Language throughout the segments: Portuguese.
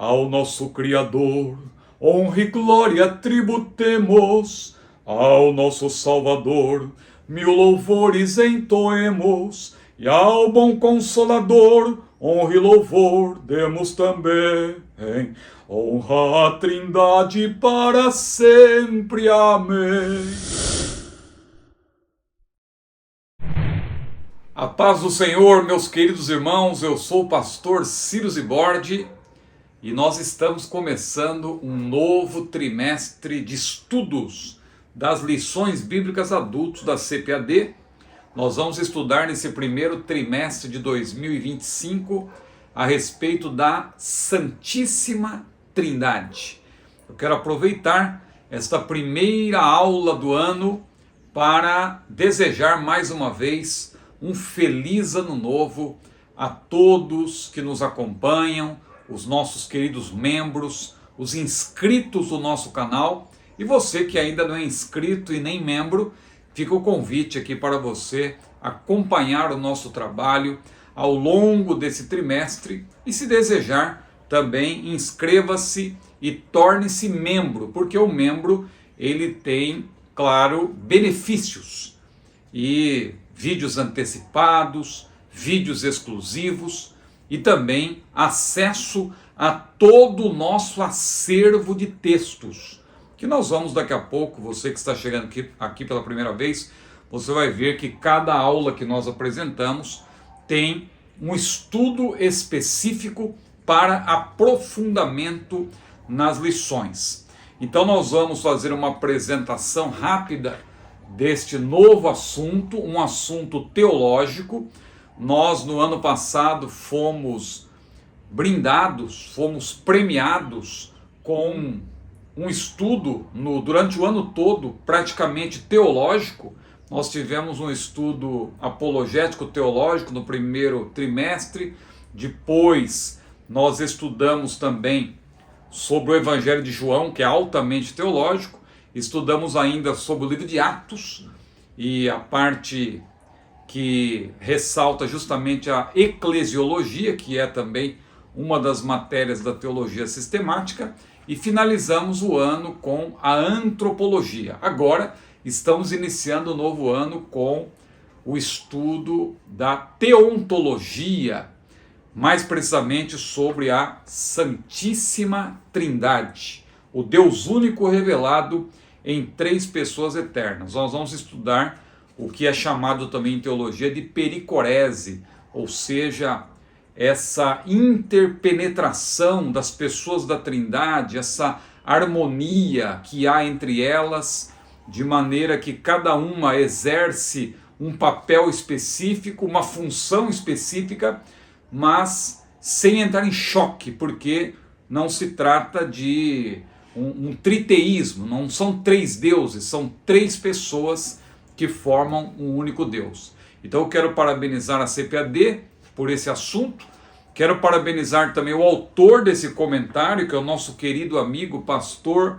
Ao nosso Criador, honra e glória tributemos. Ao nosso Salvador, mil louvores entoemos. E ao bom Consolador, honra e louvor demos também. Honra a Trindade para sempre. Amém. A paz do Senhor, meus queridos irmãos, eu sou o pastor Ciro Zibordi e nós estamos começando um novo trimestre de estudos das lições bíblicas adultos da CPAD. Nós vamos estudar nesse primeiro trimestre de 2025 a respeito da Santíssima Trindade. Eu quero aproveitar esta primeira aula do ano para desejar mais uma vez um feliz ano novo a todos que nos acompanham, os nossos queridos membros, os inscritos do nosso canal, e você que ainda não é inscrito e nem membro, fica o convite aqui para você acompanhar o nosso trabalho ao longo desse trimestre e, se desejar, também inscreva-se e torne-se membro, porque o membro ele tem, claro, benefícios e vídeos antecipados, vídeos exclusivos e também acesso a todo o nosso acervo de textos, que nós vamos daqui a pouco, você que está chegando aqui pela primeira vez, você vai ver que cada aula que nós apresentamos tem um estudo específico para aprofundamento nas lições. Então nós vamos fazer uma apresentação rápida deste novo assunto, um assunto teológico. Nós no ano passado fomos brindados, fomos premiados com um estudo durante o ano todo, praticamente teológico. Nós tivemos um estudo apologético teológico no primeiro trimestre, depois nós estudamos também sobre o Evangelho de João, que é altamente teológico, estudamos ainda sobre o livro de Atos e a parte que ressalta justamente a eclesiologia, que é também uma das matérias da teologia sistemática, e finalizamos o ano com a antropologia. Agora estamos iniciando o novo ano com o estudo da teontologia, mais precisamente sobre a Santíssima Trindade, o Deus único revelado em três pessoas eternas. Nós vamos estudar o que é chamado também em teologia de pericorese, ou seja, essa interpenetração das pessoas da Trindade, essa harmonia que há entre elas, de maneira que cada uma exerce um papel específico, uma função específica, mas sem entrar em choque, porque não se trata de um triteísmo, não são três deuses, são três pessoas que formam um único Deus. Então eu quero parabenizar a CPAD por esse assunto, quero parabenizar também o autor desse comentário, que é o nosso querido amigo pastor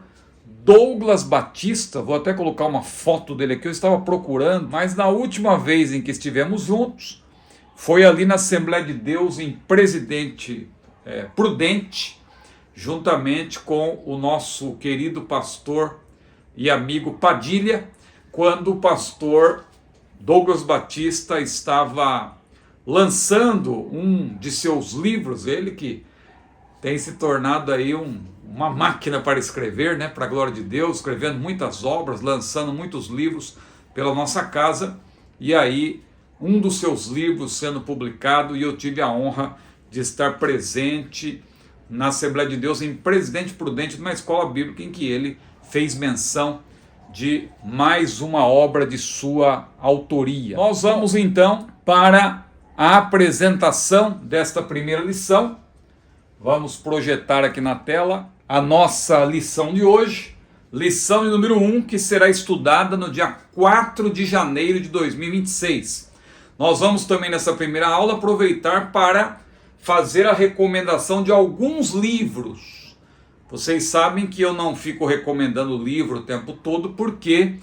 Douglas Batista. Vou até colocar uma foto dele aqui, eu estava procurando, mas na última vez em que estivemos juntos, foi ali na Assembleia de Deus em Presidente Prudente, juntamente com o nosso querido pastor e amigo Padilha, quando o pastor Douglas Batista estava lançando um de seus livros, ele que tem se tornado aí uma máquina para escrever, né, para a glória de Deus, escrevendo muitas obras, lançando muitos livros pela nossa casa, e aí um dos seus livros sendo publicado, e eu tive a honra de estar presente na Assembleia de Deus em Presidente Prudente, numa escola bíblica em que ele fez menção de mais uma obra de sua autoria. Nós vamos então para a apresentação desta primeira lição. Vamos projetar aqui na tela a nossa lição de hoje, lição de número 1, que será estudada no dia 4 de janeiro de 2026. Nós vamos também nessa primeira aula aproveitar para fazer a recomendação de alguns livros. Vocês sabem que eu não fico recomendando livro o tempo todo, porque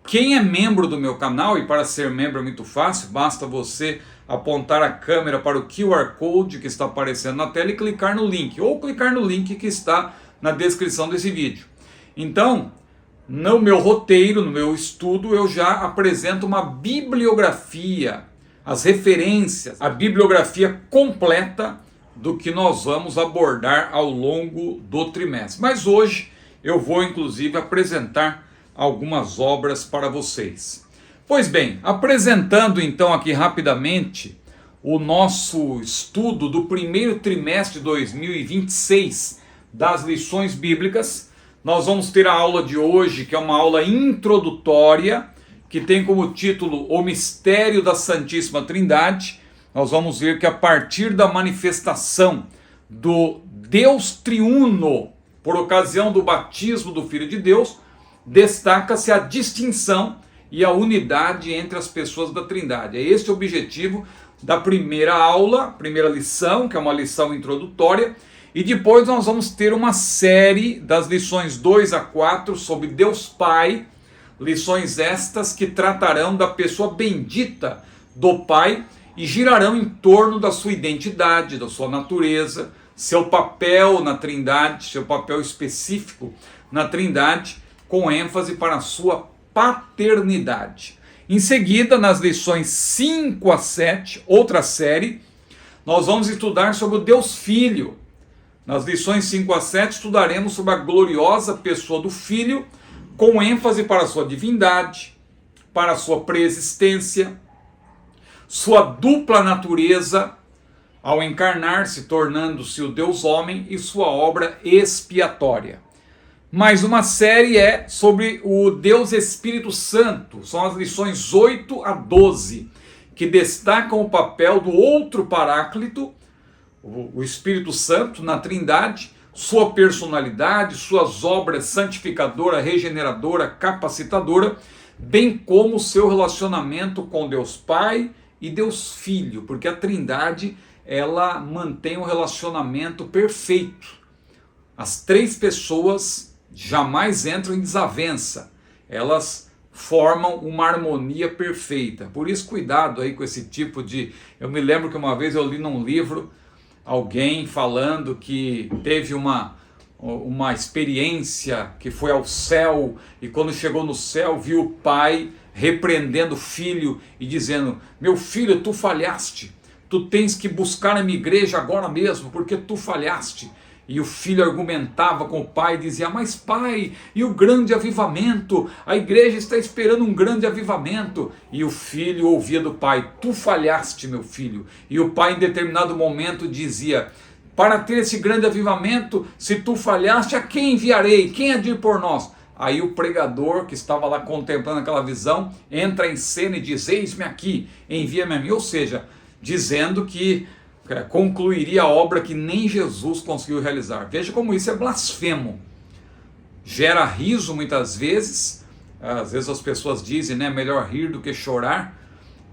quem é membro do meu canal, e para ser membro é muito fácil, basta você apontar a câmera para o QR Code que está aparecendo na tela e clicar no link, ou clicar no link que está na descrição desse vídeo. Então, no meu roteiro, no meu estudo, eu já apresento uma bibliografia, as referências, a bibliografia completa do que nós vamos abordar ao longo do trimestre. Mas hoje eu vou inclusive apresentar algumas obras para vocês. Pois bem, apresentando então aqui rapidamente o nosso estudo do primeiro trimestre de 2026 das lições bíblicas, nós vamos ter a aula de hoje, que é uma aula introdutória, que tem como título O Mistério da Santíssima Trindade. Nós vamos ver que a partir da manifestação do Deus triuno, por ocasião do batismo do Filho de Deus, destaca-se a distinção e a unidade entre as pessoas da Trindade. É esse o objetivo da primeira aula, primeira lição, que é uma lição introdutória, e depois nós vamos ter uma série das lições 2 a 4 sobre Deus Pai, lições estas que tratarão da pessoa bendita do Pai e girarão em torno da sua identidade, da sua natureza, seu papel na Trindade, seu papel específico na Trindade, com ênfase para a sua paternidade. Em seguida, nas lições 5 a 7, outra série, nós vamos estudar sobre o Deus Filho. Nas lições 5 a 7, estudaremos sobre a gloriosa pessoa do Filho, com ênfase para a sua divindade, para a sua preexistência, sua dupla natureza, ao encarnar-se, tornando-se o Deus homem, e sua obra expiatória. Mais uma série é sobre o Deus Espírito Santo, são as lições 8 a 12, que destacam o papel do outro Paráclito, o Espírito Santo na Trindade, sua personalidade, suas obras santificadora, regeneradora, capacitadora, bem como seu relacionamento com Deus Pai e Deus Filho, porque a Trindade ela mantém um relacionamento perfeito. As três pessoas jamais entram em desavença, elas formam uma harmonia perfeita. Por isso, cuidado aí com esse tipo de... Eu me lembro que uma vez eu li num livro alguém falando que teve uma experiência que foi ao céu, e quando chegou no céu viu o pai repreendendo o filho e dizendo: meu filho, tu falhaste, tu tens que buscar a minha igreja agora mesmo, porque tu falhaste. E o filho argumentava com o pai, dizia: mas pai, e o grande avivamento? A igreja está esperando um grande avivamento. E o filho ouvia do pai: tu falhaste, meu filho. E o pai em determinado momento dizia: para ter esse grande avivamento, se tu falhaste, a quem enviarei? Quem há de ir por nós? Aí o pregador que estava lá contemplando aquela visão entra em cena e diz: eis-me aqui, envia-me a mim. Ou seja, dizendo que concluiria a obra que nem Jesus conseguiu realizar. Veja como isso é blasfemo. Gera riso muitas vezes. Às vezes as pessoas dizem, né, melhor rir do que chorar,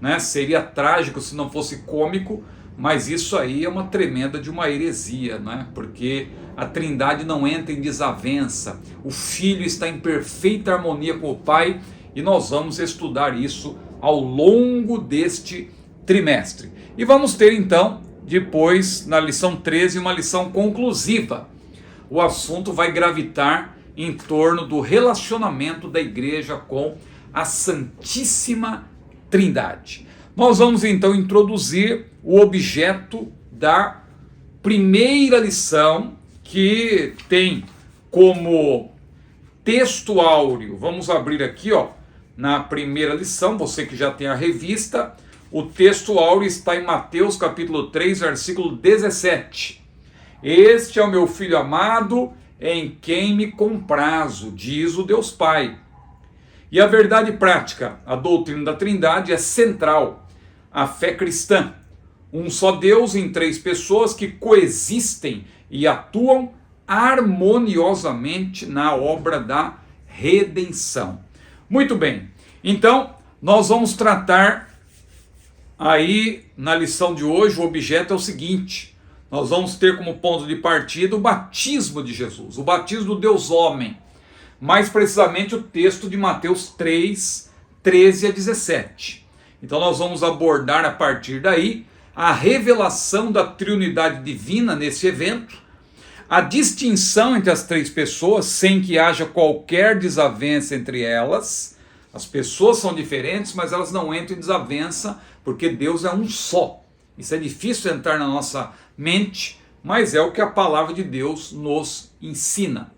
né? Seria trágico se não fosse cômico, mas isso aí é uma tremenda de uma heresia, né? Porque a Trindade não entra em desavença. O Filho está em perfeita harmonia com o Pai, e nós vamos estudar isso ao longo deste trimestre. E vamos ter então depois, na lição 13, uma lição conclusiva. O assunto vai gravitar em torno do relacionamento da igreja com a Santíssima Trindade. Nós vamos então introduzir o objeto da primeira lição, que tem como texto áureo. Vamos abrir aqui, ó, na primeira lição, você que já tem a revista. O texto áureo está em Mateus capítulo 3, versículo 17. Este é o meu filho amado, em quem me comprazo, diz o Deus Pai. E a verdade prática, a doutrina da Trindade, é central. A fé cristã, um só Deus em três pessoas que coexistem e atuam harmoniosamente na obra da redenção. Muito bem, então nós vamos tratar aí na lição de hoje. O objeto é o seguinte: nós vamos ter como ponto de partida o batismo de Jesus, o batismo do Deus homem, mais precisamente o texto de Mateus 3, 13 a 17. Então nós vamos abordar a partir daí a revelação da triunidade divina nesse evento, a distinção entre as três pessoas sem que haja qualquer desavença entre elas. As pessoas são diferentes, mas elas não entram em desavença porque Deus é um só. Isso é difícil entrar na nossa mente, mas é o que a palavra de Deus nos ensina.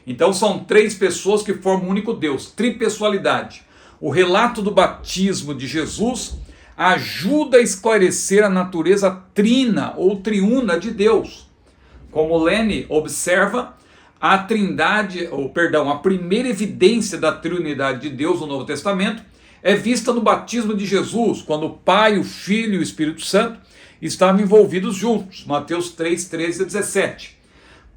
Então são três pessoas que formam um único Deus, tripessoalidade. O relato do batismo de Jesus ajuda a esclarecer a natureza trina ou triuna de Deus. Como Lene observa, a primeira evidência da triunidade de Deus no Novo Testamento é vista no batismo de Jesus, quando o Pai, o Filho e o Espírito Santo estavam envolvidos juntos. Mateus 3, 13 a 17.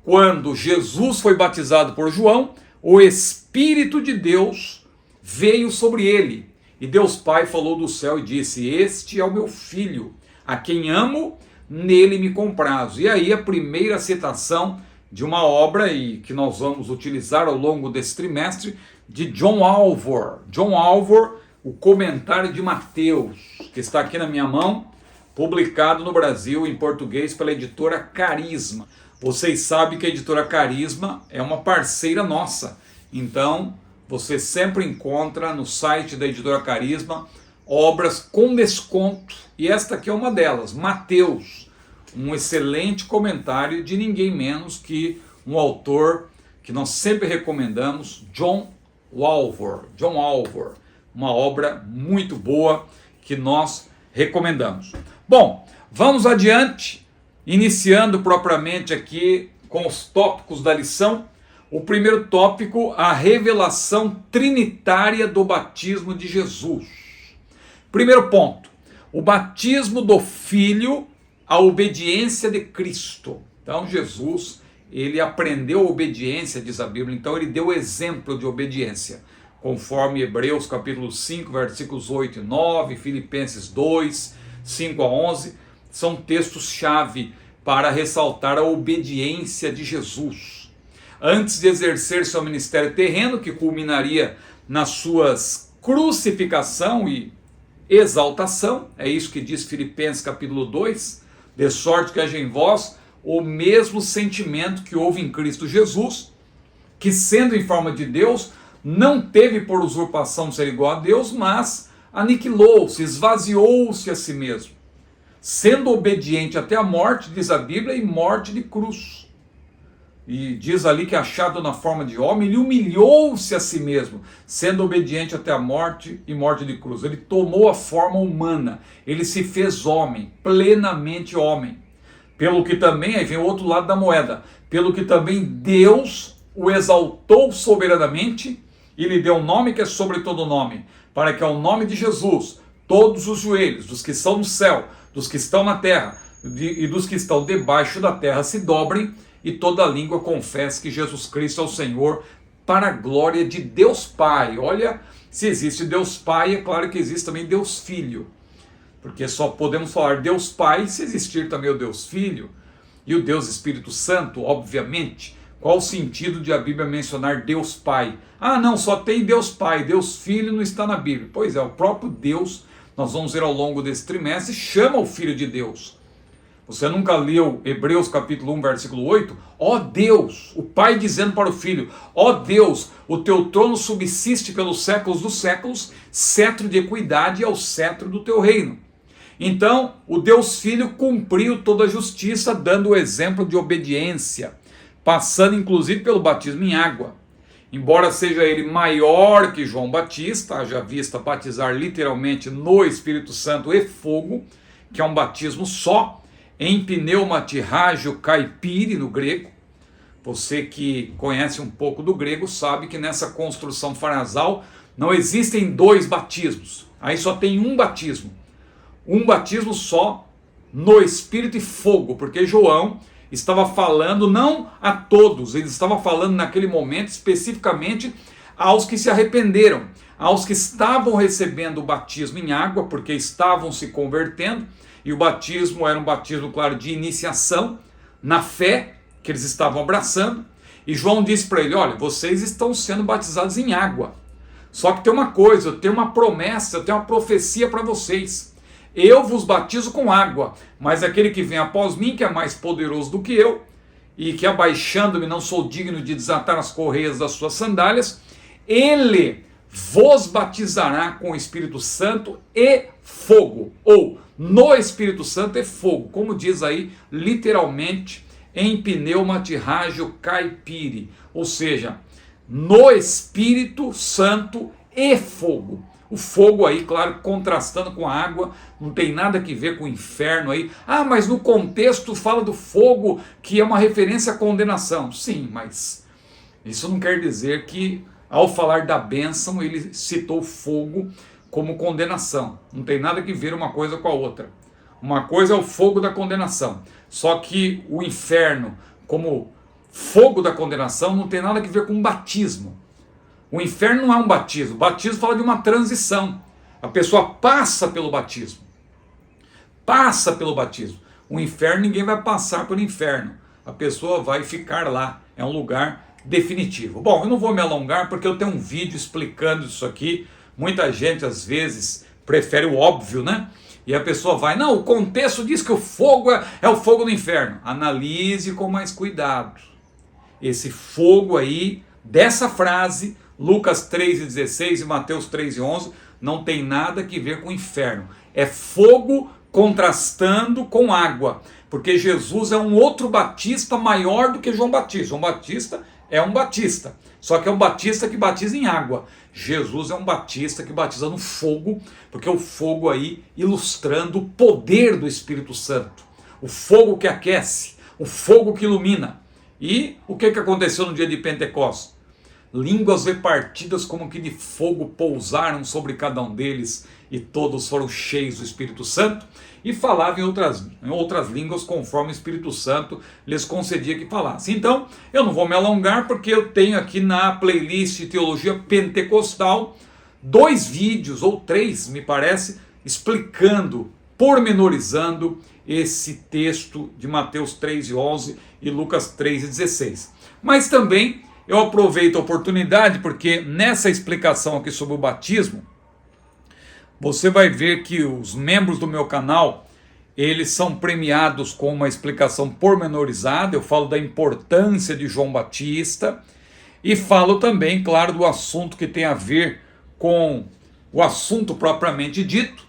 Quando Jesus foi batizado por João, o Espírito de Deus veio sobre ele. E Deus Pai falou do céu e disse: este é o meu Filho, a quem amo, nele me comprazo. E aí a primeira citação de uma obra e que nós vamos utilizar ao longo desse trimestre, de John Alvor. John Alvor, o comentário de Mateus, que está aqui na minha mão, publicado no Brasil em português pela editora Carisma. Vocês sabem que a editora Carisma é uma parceira nossa, então você sempre encontra no site da editora Carisma obras com desconto, e esta aqui é uma delas, Mateus, um excelente comentário de ninguém menos que um autor que nós sempre recomendamos, John Alvor, uma obra muito boa que nós recomendamos. Bom, vamos adiante, iniciando propriamente aqui com os tópicos da lição. O primeiro tópico, a revelação trinitária do batismo de Jesus. Primeiro ponto, o batismo do Filho, a obediência de Cristo. Então Jesus, ele aprendeu a obediência, diz a Bíblia, então ele deu exemplo de obediência, conforme Hebreus capítulo 5, versículos 8 e 9, Filipenses 2, 5 a 11, são textos-chave para ressaltar a obediência de Jesus. Antes de exercer seu ministério terreno, que culminaria nas suas crucificação e exaltação, é isso que diz Filipenses capítulo 2, de sorte que haja em vós o mesmo sentimento que houve em Cristo Jesus, que sendo em forma de Deus, não teve por usurpação ser igual a Deus, mas aniquilou-se, esvaziou-se a si mesmo, sendo obediente até a morte, diz a Bíblia, e morte de cruz. E diz ali que achado na forma de homem, ele humilhou-se a si mesmo, sendo obediente até a morte e morte de cruz. Ele tomou a forma humana, ele se fez homem, plenamente homem. Pelo que também, aí vem o outro lado da moeda, pelo que também Deus o exaltou soberanamente e lhe deu um nome que é sobre todo nome, para que ao nome de Jesus todos os joelhos, dos que estão no céu, dos que estão na terra e dos que estão debaixo da terra se dobrem, e toda língua confesse que Jesus Cristo é o Senhor, para a glória de Deus Pai. Olha, se existe Deus Pai, é claro que existe também Deus Filho, porque só podemos falar Deus Pai se existir também o Deus Filho e o Deus Espírito Santo, obviamente. Qual o sentido de a Bíblia mencionar Deus Pai? Ah, não, só tem Deus Pai, Deus Filho não está na Bíblia. Pois é, o próprio Deus, nós vamos ver ao longo desse trimestre, chama o Filho de Deus. Você nunca leu Hebreus capítulo 1, versículo 8? Ó Deus, o Pai dizendo para o Filho: ó Deus, o teu trono subsiste pelos séculos dos séculos, cetro de equidade é o cetro do teu reino. Então, o Deus Filho cumpriu toda a justiça, dando o exemplo de obediência, passando inclusive pelo batismo em água. Embora seja ele maior que João Batista, haja vista batizar literalmente no Espírito Santo e fogo, que é um batismo só, em pneumatirrágio caipire no grego. Você que conhece um pouco do grego sabe que nessa construção farasal não existem dois batismos, aí só tem um batismo só no Espírito e fogo, porque João estava falando não a todos, ele estava falando naquele momento especificamente aos que se arrependeram, aos que estavam recebendo o batismo em água, porque estavam se convertendo, e o batismo era um batismo, claro, de iniciação, na fé que eles estavam abraçando, e João disse para ele: olha, vocês estão sendo batizados em água, Só que tem uma coisa, eu tenho uma promessa, eu tenho uma profecia para vocês. Eu vos batizo com água, mas aquele que vem após mim, que é mais poderoso do que eu, e que abaixando-me não sou digno de desatar as correias das suas sandálias, ele vos batizará com o Espírito Santo e fogo, ou no Espírito Santo e fogo, como diz aí literalmente em pneumatirrágio caipiri, ou seja, no Espírito Santo e fogo. O fogo aí, claro, contrastando com a água, não tem nada que ver com o inferno aí. Ah, mas no contexto fala do fogo, que é uma referência à condenação. Sim, mas isso não quer dizer que ao falar da bênção ele citou fogo como condenação. Não tem nada que ver uma coisa com a outra. Uma coisa é o fogo da condenação. Só que o inferno, como fogo da condenação, não tem nada que ver com o batismo. O inferno não é um batismo. O batismo fala de uma transição. A pessoa passa pelo batismo. Passa pelo batismo. O inferno, ninguém vai passar pelo inferno. A pessoa vai ficar lá. É um lugar definitivo. Bom, eu não vou me alongar porque eu tenho um vídeo explicando isso aqui. Muita gente, às vezes, prefere o óbvio, né? E a pessoa vai, não, o contexto diz que o fogo é o fogo do inferno. Analise com mais cuidado. Esse fogo aí, dessa frase, Lucas 3,16 e Mateus 3,11, não tem nada que ver com o inferno. É fogo contrastando com água. Porque Jesus é um outro batista maior do que João Batista. João Batista é um batista. Só que é um batista que batiza em água. Jesus é um batista que batiza no fogo, porque o fogo aí ilustrando o poder do Espírito Santo. O fogo que aquece, o fogo que ilumina. E o que aconteceu no dia de Pentecostes? Línguas repartidas como que de fogo pousaram sobre cada um deles, e todos foram cheios do Espírito Santo, e falavam em outras línguas conforme o Espírito Santo lhes concedia que falassem. Então, eu não vou me alongar, porque eu tenho aqui na playlist Teologia Pentecostal 2 vídeos, ou 3, me parece, explicando, pormenorizando esse texto de Mateus 3,11 e Lucas 3,16. Mas também eu aproveito a oportunidade, porque nessa explicação aqui sobre o batismo, você vai ver que os membros do meu canal, eles são premiados com uma explicação pormenorizada. Eu falo da importância de João Batista e falo também, claro, do assunto que tem a ver com o assunto propriamente dito.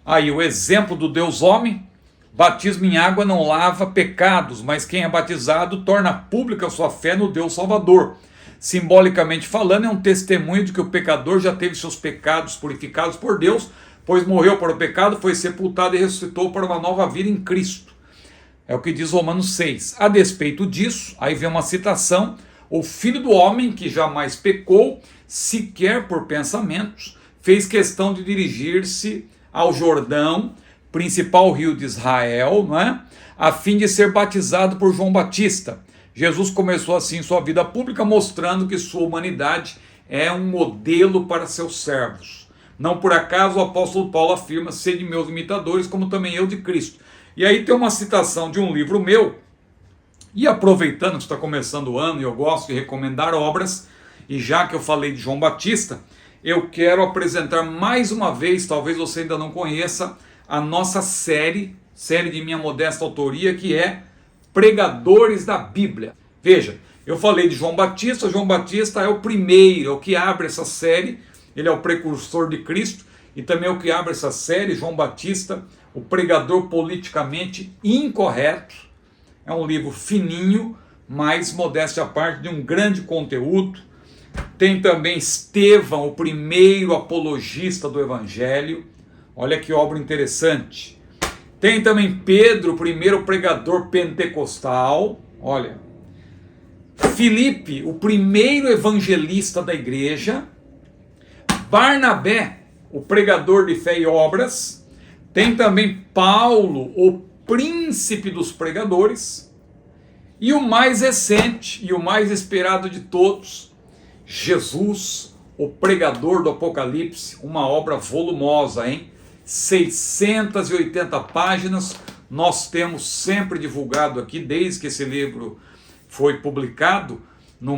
Aí o exemplo do Deus homem: batismo em água não lava pecados, mas quem é batizado torna pública a sua fé no Deus Salvador. Simbolicamente falando, é um testemunho de que o pecador já teve seus pecados purificados por Deus, pois morreu para o pecado, foi sepultado e ressuscitou para uma nova vida em Cristo. É o que diz Romanos 6. A despeito disso, aí vem uma citação: o Filho do Homem, que jamais pecou, sequer por pensamentos, fez questão de dirigir-se ao Jordão, principal rio de Israel, não é? A fim de ser batizado por João Batista. Jesus começou assim sua vida pública, mostrando que sua humanidade é um modelo para seus servos. Não por acaso o apóstolo Paulo afirma: sede meus imitadores, como também eu de Cristo. E aí tem uma citação de um livro meu, e aproveitando que está começando o ano e eu gosto de recomendar obras, e já que eu falei de João Batista, eu quero apresentar mais uma vez, talvez você ainda não conheça, a nossa série de minha modesta autoria, que é Pregadores da Bíblia. Veja, eu falei de João Batista é o primeiro, é o que abre essa série, ele é o precursor de Cristo, e também é o que abre essa série, João Batista, o pregador politicamente incorreto. É um livro fininho, mas, modéstia à parte, de um grande conteúdo. Tem também Estevão, o primeiro apologista do Evangelho. Olha que obra interessante. Tem também Pedro, o primeiro pregador pentecostal. Olha. Filipe, o primeiro evangelista da igreja. Barnabé, o pregador de fé e obras. Tem também Paulo, o príncipe dos pregadores. E o mais recente e o mais esperado de todos, Jesus, o pregador do Apocalipse, uma obra volumosa, hein? 680 páginas, nós temos sempre divulgado aqui, desde que esse livro foi publicado, no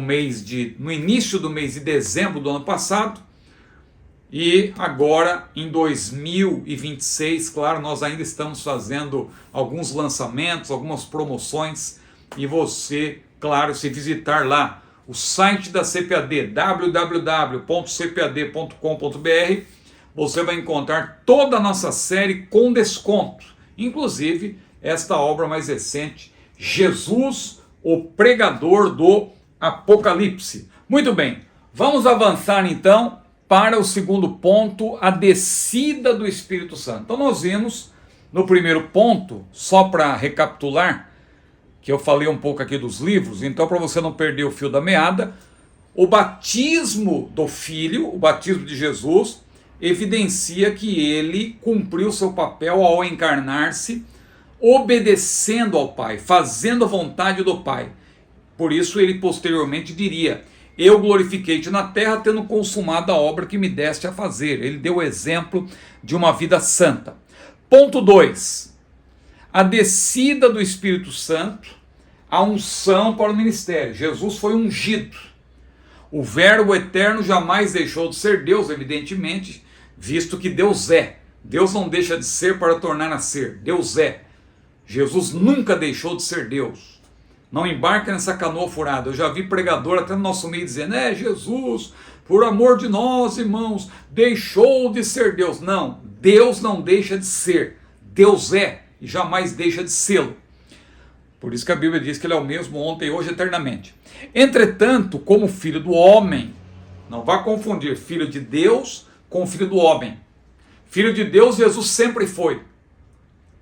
início do mês de dezembro do ano passado, E agora, em 2026, claro, nós ainda estamos fazendo alguns lançamentos, algumas promoções, e você, claro, se visitar lá o site da CPAD, www.cpad.com.br, você vai encontrar toda a nossa série com desconto, inclusive esta obra mais recente, Jesus, o pregador do Apocalipse. Muito bem, vamos avançar então para o segundo ponto, a descida do Espírito Santo. Então nós vimos no primeiro ponto, só para recapitular, que eu falei um pouco aqui dos livros, então para você não perder o fio da meada, o batismo do Filho, o batismo de Jesus, evidencia que ele cumpriu seu papel ao encarnar-se, obedecendo ao Pai, fazendo a vontade do Pai. Por isso ele posteriormente diria: eu glorifiquei-te na terra, tendo consumado a obra que me deste a fazer. Ele deu o exemplo de uma vida santa. Ponto 2. A descida do Espírito Santo, a unção para o ministério. Jesus foi ungido. O Verbo eterno jamais deixou de ser Deus, evidentemente, visto que Deus é. Deus não deixa de ser para tornar a ser. Deus é. Jesus nunca deixou de ser Deus. Não embarque nessa canoa furada. Eu já vi pregador até no nosso meio dizendo: Jesus, por amor de nós, irmãos, deixou de ser Deus. Não, Deus não deixa de ser. Deus é e jamais deixa de sê-lo. Por isso que a Bíblia diz que ele é o mesmo ontem, hoje, eternamente. Entretanto, como filho do homem, não vá confundir filho de Deus com filho do homem. Filho de Deus, Jesus sempre foi,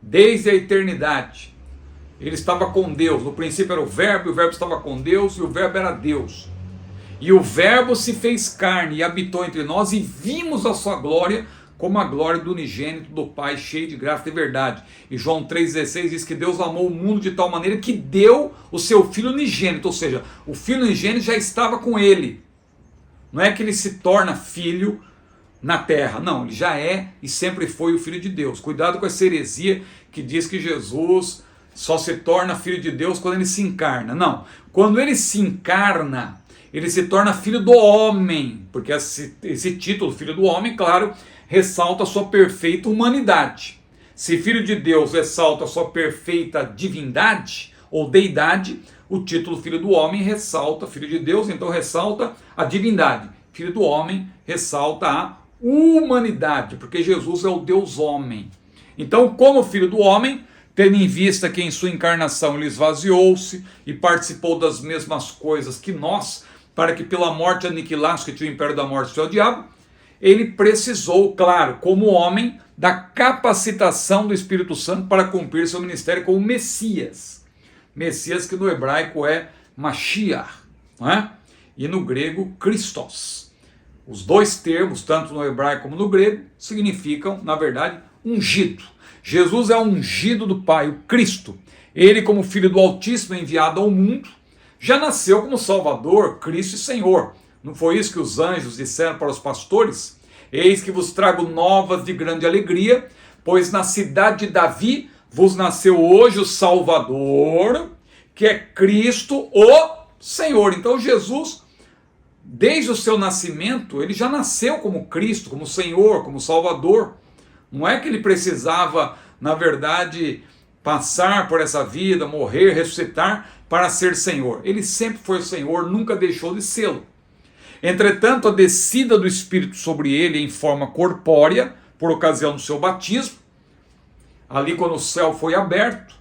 desde a eternidade. Ele estava com Deus, no princípio era o Verbo, e o Verbo estava com Deus, e o Verbo era Deus. E o Verbo se fez carne e habitou entre nós, e vimos a sua glória, como a glória do unigênito do Pai, cheio de graça e verdade. E João 3,16 diz que Deus amou o mundo de tal maneira que deu o seu Filho unigênito, ou seja, o Filho unigênito já estava com ele. Não é que ele se torna filho na terra, não, ele já é e sempre foi o Filho de Deus. Cuidado com essa heresia que diz que Jesus só se torna filho de Deus quando ele se encarna. Não, quando ele se encarna, ele se torna filho do homem, porque esse título, filho do homem, claro, ressalta a sua perfeita humanidade. Se filho de Deus ressalta a sua perfeita divindade ou deidade, o título filho do homem ressalta filho de Deus, então ressalta a divindade. Filho do homem ressalta a humanidade, porque Jesus é o Deus homem. Então, como filho do homem, tendo em vista que em sua encarnação ele esvaziou-se e participou das mesmas coisas que nós, para que pela morte aniquilasse que tinha o império da morte, que é o diabo, ele precisou, claro, como homem, da capacitação do Espírito Santo para cumprir seu ministério como Messias. Messias que no hebraico é Mashiach, não é? E no grego, Christos. Os dois termos, tanto no hebraico como no grego, significam, na verdade, ungido. Jesus é o ungido do Pai, o Cristo. Ele, como Filho do Altíssimo, enviado ao mundo, já nasceu como Salvador, Cristo e Senhor. Não foi isso que os anjos disseram para os pastores? Eis que vos trago novas de grande alegria, pois na cidade de Davi vos nasceu hoje o Salvador, que é Cristo, o Senhor. Então Jesus, desde o seu nascimento, ele já nasceu como Cristo, como Senhor, como Salvador. Não é que ele precisava, na verdade, passar por essa vida, morrer, ressuscitar para ser Senhor. Ele sempre foi o Senhor, nunca deixou de sê-lo. Entretanto, a descida do Espírito sobre ele em forma corpórea, por ocasião do seu batismo, ali quando o céu foi aberto,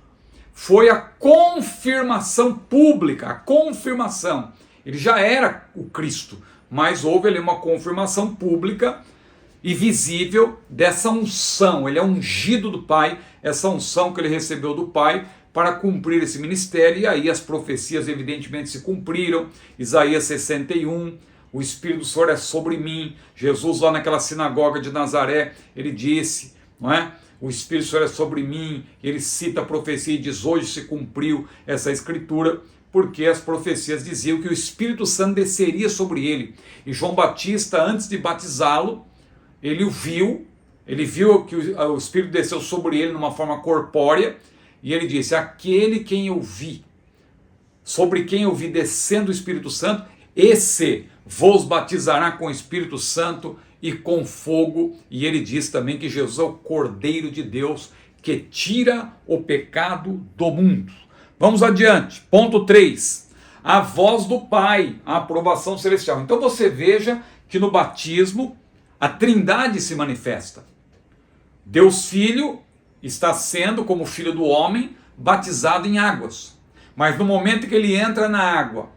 foi a confirmação pública, a confirmação. Ele já era o Cristo, mas houve ali uma confirmação pública e visível dessa unção. Ele é ungido do Pai, essa unção que ele recebeu do Pai para cumprir esse ministério, e aí as profecias evidentemente se cumpriram. Isaías 61, o Espírito do Senhor é sobre mim. Jesus lá naquela sinagoga de Nazaré, ele disse, não é? O Espírito do Senhor é sobre mim. Ele cita a profecia e diz: hoje se cumpriu essa escritura, porque as profecias diziam que o Espírito Santo desceria sobre ele. E João Batista, antes de batizá-lo, ele viu que o Espírito desceu sobre ele numa forma corpórea, e ele disse: aquele quem eu vi, sobre quem eu vi descendo o Espírito Santo, esse vos batizará com o Espírito Santo e com fogo. E ele diz também que Jesus é o Cordeiro de Deus que tira o pecado do mundo. Vamos adiante. Ponto 3. A voz do Pai, a aprovação celestial. Então você veja que no batismo a Trindade se manifesta. Deus Filho está sendo, como filho do homem, batizado em águas. Mas no momento que ele entra na água,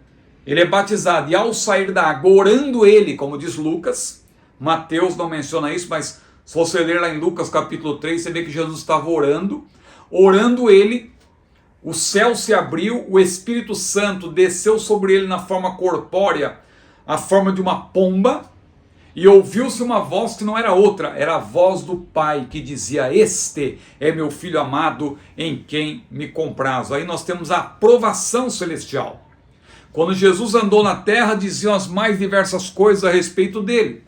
ele é batizado, e ao sair da água, orando ele, como diz Lucas, Mateus não menciona isso, mas se você ler lá em Lucas capítulo 3, você vê que Jesus estava orando ele, o céu se abriu, o Espírito Santo desceu sobre ele na forma corpórea, a forma de uma pomba, e ouviu-se uma voz que não era outra, era a voz do Pai, que dizia: este é meu Filho amado, em quem me comprazo. Aí nós temos a aprovação celestial. Quando Jesus andou na terra, diziam as mais diversas coisas a respeito dele.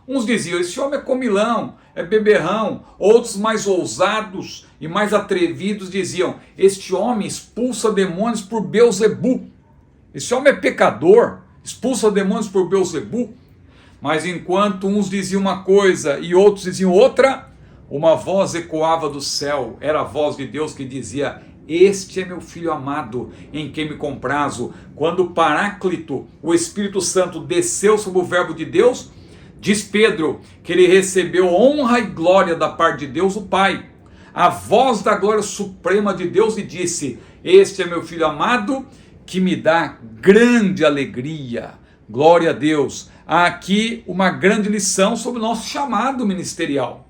Uns diziam: esse homem é comilão, é beberrão. Outros, mais ousados e mais atrevidos, diziam: este homem expulsa demônios por Beelzebu. Esse homem é pecador, expulsa demônios por Beelzebu. Mas enquanto uns diziam uma coisa e outros diziam outra, uma voz ecoava do céu. Era a voz de Deus que dizia: este é meu Filho amado, em quem me comprazo. Quando o Paráclito, o Espírito Santo, desceu sobre o verbo de Deus, diz Pedro que ele recebeu honra e glória da parte de Deus, o Pai. A voz da glória suprema de Deus lhe disse: este é meu Filho amado, que me dá grande alegria. Glória a Deus. Há aqui uma grande lição sobre o nosso chamado ministerial.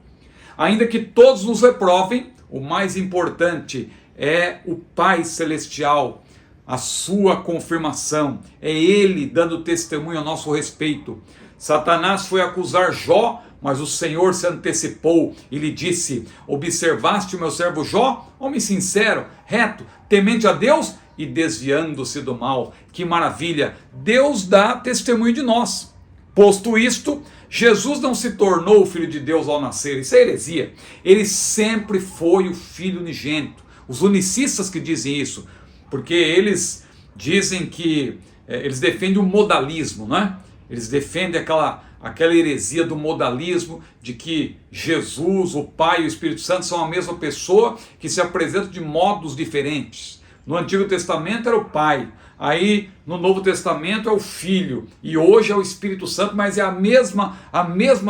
Ainda que todos nos reprovem, o mais importante é o Pai Celestial, a sua confirmação. É Ele dando testemunho a nosso respeito. Satanás foi acusar Jó, mas o Senhor se antecipou e lhe disse: observaste o meu servo Jó, homem sincero, reto, temente a Deus e desviando-se do mal. Que maravilha! Deus dá testemunho de nós. Posto isto, Jesus não se tornou o Filho de Deus ao nascer. Isso é heresia. Ele sempre foi o Filho unigênito. Os unicistas que dizem isso, porque eles dizem que eles defendem o modalismo, não é? Eles defendem aquela heresia do modalismo, de que Jesus, o Pai e o Espírito Santo são a mesma pessoa que se apresentam de modos diferentes. No Antigo Testamento era o Pai, aí no Novo Testamento é o Filho, e hoje é o Espírito Santo, mas é a mesma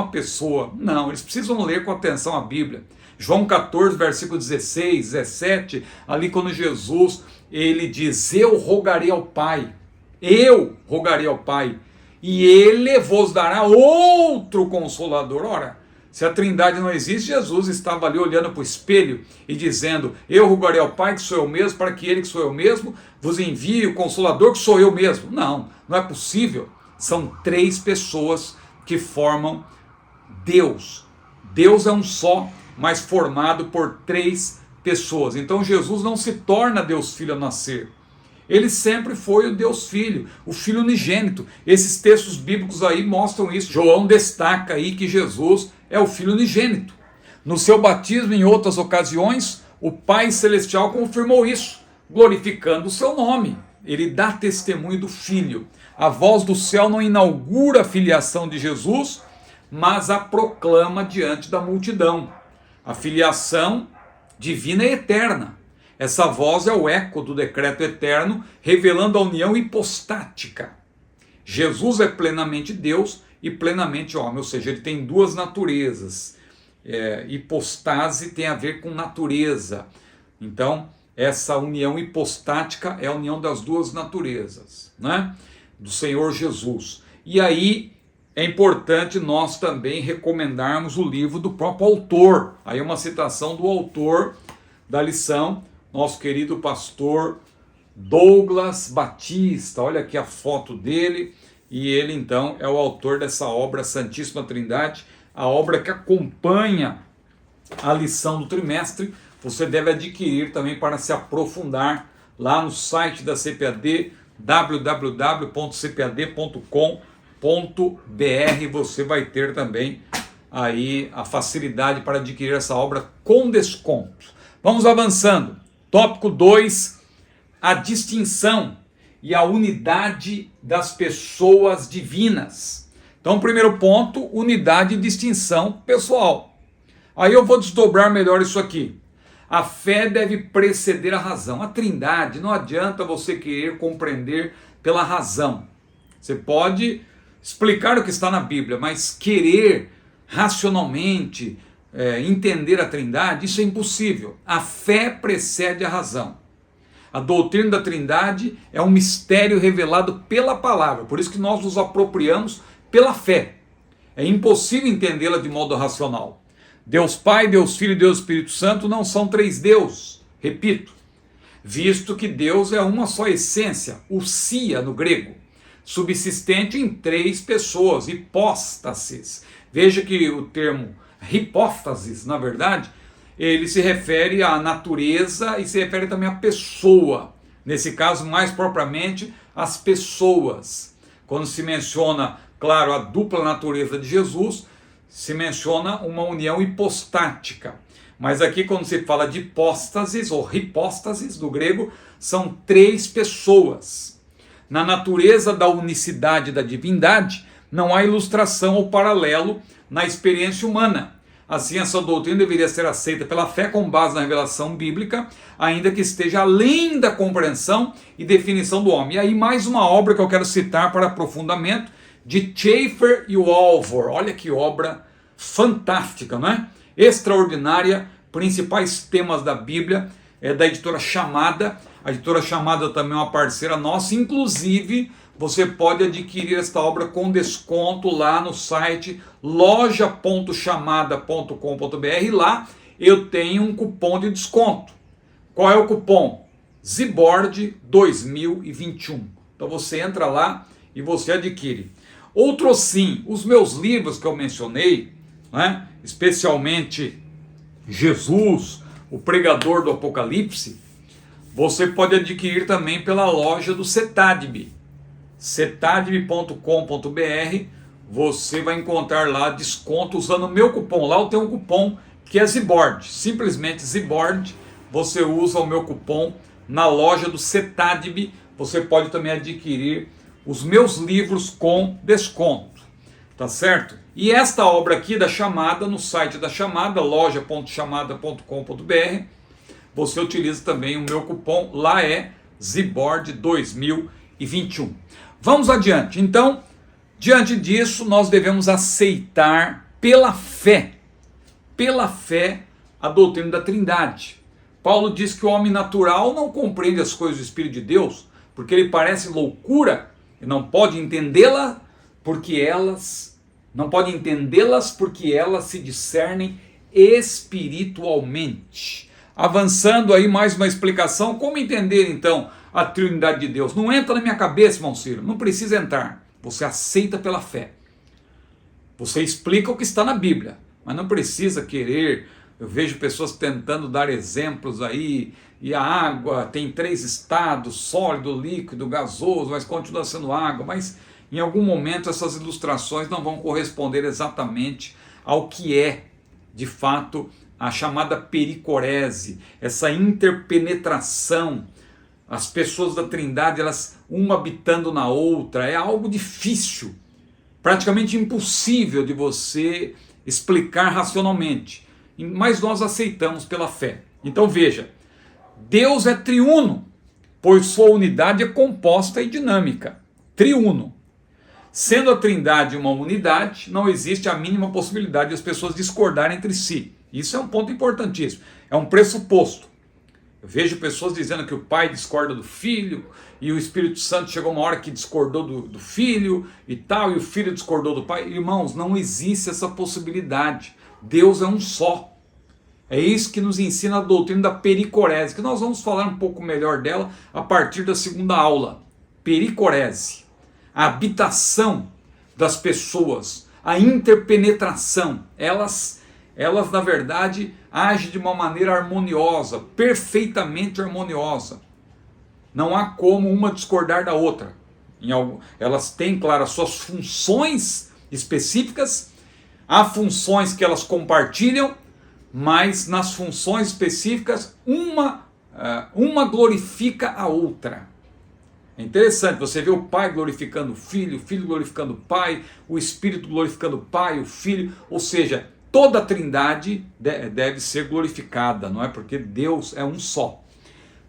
pessoa. Não, eles precisam ler com atenção a Bíblia. João 14, versículo 16, 17, ali quando Jesus, ele diz: eu rogarei ao Pai, e Ele vos dará outro Consolador. Ora, se a Trindade não existe, Jesus estava ali olhando para o espelho e dizendo: eu rogarei ao Pai, que sou eu mesmo, para que Ele, que sou eu mesmo, vos envie o Consolador, que sou eu mesmo. Não, não é possível. São três pessoas que formam Deus. Deus é um só, mas formado por três pessoas. Então Jesus não se torna Deus Filho ao nascer. Ele sempre foi o Deus Filho, o Filho unigênito. Esses textos bíblicos aí mostram isso. João destaca aí que Jesus é o Filho unigênito. No seu batismo, em outras ocasiões, o Pai Celestial confirmou isso, glorificando o seu nome. Ele dá testemunho do Filho. A voz do céu não inaugura a filiação de Jesus, mas a proclama diante da multidão. A filiação divina é eterna. Essa voz é o eco do decreto eterno, revelando a união hipostática. Jesus é plenamente Deus e plenamente homem, ou seja, ele tem duas naturezas. Hipostase tem a ver com natureza. Então, essa união hipostática é a união das duas naturezas, né? Do Senhor Jesus. E aí é importante nós também recomendarmos o livro do próprio autor. Aí é uma citação do autor da lição, nosso querido pastor Douglas Batista. Olha aqui a foto dele, e ele então é o autor dessa obra Santíssima Trindade, a obra que acompanha a lição do trimestre. Você deve adquirir também para se aprofundar lá no site da CPAD, www.cpad.com.br. Você vai ter também aí a facilidade para adquirir essa obra com desconto. Vamos avançando. Tópico 2, a distinção e a unidade das pessoas divinas. Então, primeiro ponto, unidade e distinção pessoal. Aí eu vou desdobrar melhor isso aqui. A fé deve preceder a razão. A Trindade, não adianta você querer compreender pela razão. Você pode explicar o que está na Bíblia, mas querer racionalmente entender a Trindade, isso é impossível. A fé precede a razão. A doutrina da Trindade é um mistério revelado pela palavra, por isso que nós nos apropriamos pela fé. É impossível entendê-la de modo racional. Deus Pai, Deus Filho e Deus Espírito Santo não são três deuses, repito, visto que Deus é uma só essência, ousia no grego, subsistente em três pessoas, hipóstases. Veja que o termo hipóstasis, na verdade, ele se refere à natureza e se refere também à pessoa. Nesse caso, mais propriamente, às pessoas. Quando se menciona, claro, a dupla natureza de Jesus, se menciona uma união hipostática. Mas aqui, quando se fala de hipóstasis ou hipóstasis, do grego, são três pessoas. Na natureza da unicidade da divindade, não há ilustração ou paralelo na experiência humana. Assim, essa doutrina deveria ser aceita pela fé com base na revelação bíblica, ainda que esteja além da compreensão e definição do homem. E aí, mais uma obra que eu quero citar para aprofundamento, de Schaeffer e Walvoord. Olha que obra fantástica, não é? Extraordinária, principais temas da Bíblia, é da editora Chamada. A editora Chamada também é uma parceira nossa, inclusive você pode adquirir esta obra com desconto lá no site loja.chamada.com.br. Lá eu tenho um cupom de desconto. Qual é o cupom? Zibord 2021. Então você entra lá e você adquire. Outro sim, os meus livros que eu mencionei, né, especialmente Jesus, o pregador do Apocalipse, você pode adquirir também pela loja do Cetadb. Cetadb.com.br. Você vai encontrar lá desconto usando o meu cupom. Lá eu tenho um cupom que é Zibord, simplesmente Zibord. Você usa o meu cupom na loja do Cetadb. Você pode também adquirir os meus livros com desconto, tá certo? E esta obra aqui da Chamada, no site da Chamada, loja.chamada.com.br, você utiliza também o meu cupom, lá é Zibord 2021. Vamos adiante. Então, diante disso, nós devemos aceitar pela fé, a doutrina da Trindade. Paulo diz que o homem natural não compreende as coisas do Espírito de Deus, porque ele parece loucura, e não pode entendê-las porque elas se discernem espiritualmente. Avançando aí mais uma explicação, como entender então a Trindade de Deus? Não entra na minha cabeça, irmão Ciro, não precisa entrar. Você aceita pela fé. Você explica o que está na Bíblia, mas não precisa querer. Eu vejo pessoas tentando dar exemplos aí, e a água tem três estados, sólido, líquido, gasoso, mas continua sendo água. Mas em algum momento essas ilustrações não vão corresponder exatamente ao que é, de fato, a chamada pericorese, essa interpenetração. As pessoas da Trindade, elas uma habitando na outra, é algo difícil, praticamente impossível de você explicar racionalmente. Mas nós aceitamos pela fé. Então veja, Deus é triuno, pois sua unidade é composta e dinâmica. Triuno. Sendo a Trindade uma unidade, não existe a mínima possibilidade de as pessoas discordarem entre si. Isso é um ponto importantíssimo, é um pressuposto. Eu vejo pessoas dizendo que o Pai discorda do Filho, e o Espírito Santo chegou uma hora que discordou do Filho e tal, e o Filho discordou do Pai. Irmãos, não existe essa possibilidade. Deus é um só. É isso que nos ensina a doutrina da pericorese, que nós vamos falar um pouco melhor dela a partir da segunda aula. Pericorese, a habitação das pessoas, a interpenetração, elas na verdade agem de uma maneira harmoniosa, perfeitamente harmoniosa. Não há como uma discordar da outra. Elas têm, claro, as suas funções específicas, há funções que elas compartilham, mas nas funções específicas uma glorifica a outra. É interessante, você vê o Pai glorificando o Filho glorificando o Pai, o Espírito glorificando o Pai, o Filho, ou seja, toda a Trindade deve ser glorificada, não é? Porque Deus é um só.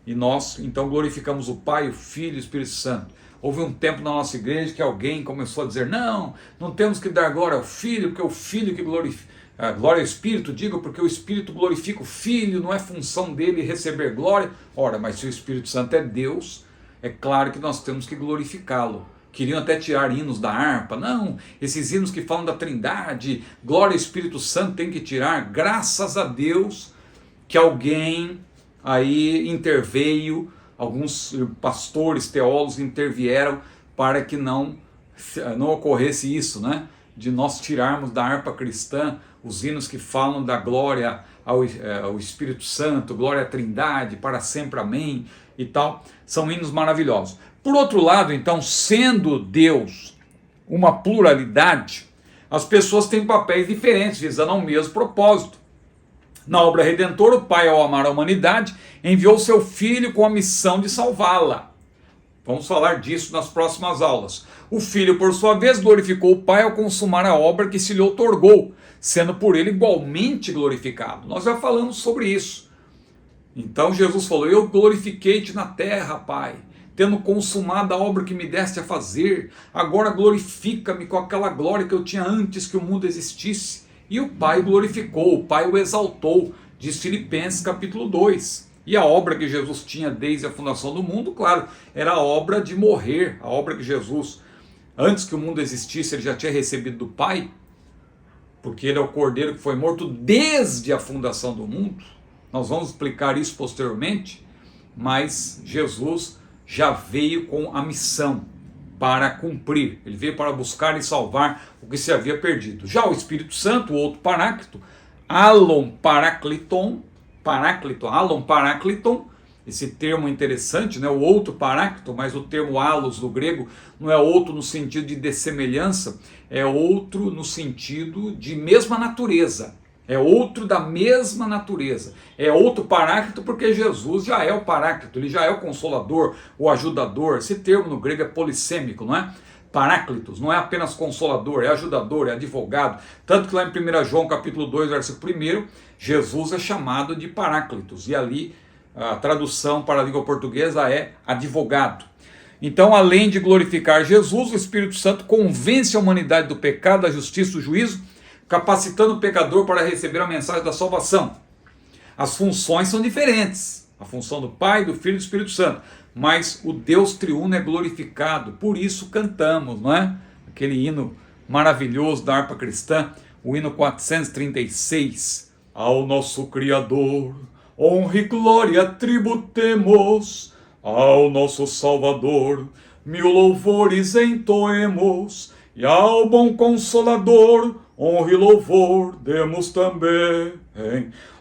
E nós, então, glorificamos o Pai, o Filho e o Espírito Santo. Houve um tempo na nossa igreja que alguém começou a dizer, não temos que dar glória ao Filho, porque é o Filho que glorifica. Glória ao Espírito, digo, porque o Espírito glorifica o Filho, não é função dele receber glória. Ora, mas se o Espírito Santo é Deus, é claro que nós temos que glorificá-lo. Queriam até tirar hinos da harpa. Não, esses hinos que falam da Trindade, glória ao Espírito Santo, tem que tirar. Graças a Deus que alguém aí interveio, alguns pastores, teólogos intervieram para que não ocorresse isso, né? De nós tirarmos da harpa cristã os hinos que falam da glória ao Espírito Santo, glória à Trindade, para sempre, amém, e tal. São hinos maravilhosos. Por outro lado, então, sendo Deus uma pluralidade, as pessoas têm papéis diferentes, visando ao mesmo propósito. Na obra redentora, o Pai, ao amar a humanidade, enviou seu Filho com a missão de salvá-la. Vamos falar disso nas próximas aulas. O Filho, por sua vez, glorificou o Pai ao consumar a obra que se lhe outorgou, sendo por ele igualmente glorificado. Nós já falamos sobre isso. Então Jesus falou, eu glorifiquei-te na terra, Pai, tendo consumado a obra que me deste a fazer, agora glorifica-me com aquela glória que eu tinha antes que o mundo existisse. E o Pai glorificou, o Pai o exaltou, diz Filipenses capítulo 2. E a obra que Jesus tinha desde a fundação do mundo, claro, era a obra de morrer, a obra que Jesus, antes que o mundo existisse, ele já tinha recebido do Pai, porque ele é o Cordeiro que foi morto desde a fundação do mundo. Nós vamos explicar isso posteriormente, mas Jesus já veio com a missão para cumprir. Ele veio para buscar e salvar o que se havia perdido. Já o Espírito Santo, o outro Paráclito, Alon Parakleton, Alon Parakleton, esse termo é interessante, né? O outro Paráclito, mas o termo alos do grego não é outro no sentido de dessemelhança, é outro no sentido de mesma natureza. É outro da mesma natureza. É outro Paráclito porque Jesus já é o Paráclito, ele já é o Consolador, o Ajudador. Esse termo no grego é polissêmico, não é? Paráclitos, não é apenas Consolador, é ajudador, é advogado. Tanto que lá em 1 João capítulo 2, versículo 1, Jesus é chamado de Paráclitos. E ali a tradução para a língua portuguesa é advogado. Então, além de glorificar Jesus, o Espírito Santo convence a humanidade do pecado, da justiça, do juízo, capacitando o pecador para receber a mensagem da salvação. As funções são diferentes, a função do Pai, do Filho e do Espírito Santo, mas o Deus triuno é glorificado, por isso cantamos, não é? Aquele hino maravilhoso da harpa cristã, o hino 436, ao nosso Criador, honra e glória tributemos, ao nosso Salvador, 1000 louvores entoemos, e ao bom Consolador, honra e louvor demos também.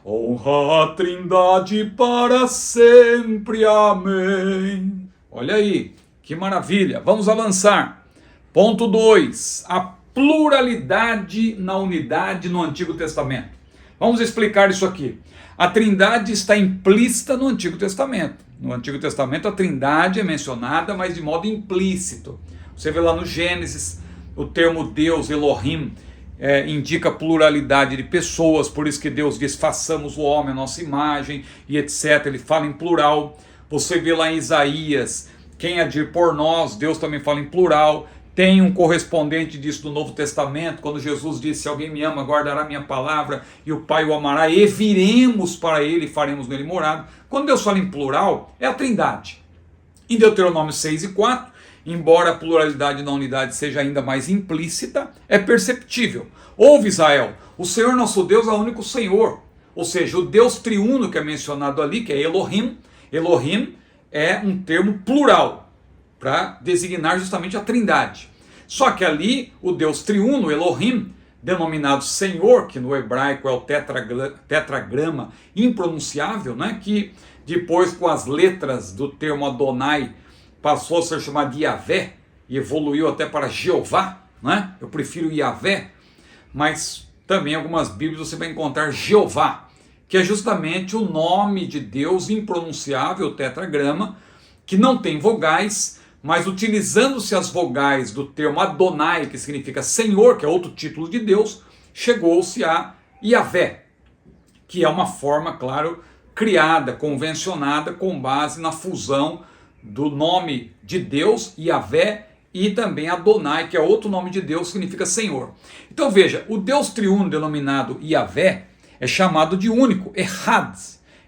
Honra a Trindade para sempre. Amém. Olha aí, que maravilha. Vamos avançar. Ponto 2. A pluralidade na unidade no Antigo Testamento. Vamos explicar isso aqui. A Trindade está implícita no Antigo Testamento. No Antigo Testamento a Trindade é mencionada, mas de modo implícito. Você vê lá no Gênesis, o termo Deus, Elohim, indica pluralidade de pessoas, por isso que Deus diz, façamos o homem à nossa imagem, e etc. Ele fala em plural. Você vê lá em Isaías, quem há de ir por nós, Deus também fala em plural. Tem um correspondente disso no Novo Testamento, quando Jesus disse, se alguém me ama, guardará minha palavra, e o Pai o amará, e viremos para ele e faremos nele morada. Quando Deus fala em plural, é a Trindade. Em Deuteronômio 6 e 4, embora a pluralidade na unidade seja ainda mais implícita, é perceptível. Ouve, Israel, o Senhor nosso Deus é o único Senhor. Ou seja, o Deus triuno que é mencionado ali, que é Elohim. Elohim é um termo plural, para designar justamente a Trindade. Só que ali, o Deus triuno, Elohim, denominado Senhor, que no hebraico é o tetragrama impronunciável, né, que depois com as letras do termo Adonai, passou a ser chamado de Yavé, e evoluiu até para Jeová, né? Eu prefiro Yavé, mas também em algumas Bíblias você vai encontrar Jeová, que é justamente o nome de Deus impronunciável, o tetragrama, que não tem vogais, mas utilizando-se as vogais do termo Adonai, que significa Senhor, que é outro título de Deus, chegou-se a Yahvé, que é uma forma, claro, criada, convencionada, com base na fusão do nome de Deus, Yahvé, e também Adonai, que é outro nome de Deus, significa Senhor. Então veja, o Deus triuno denominado Yahvé é chamado de único, Errad,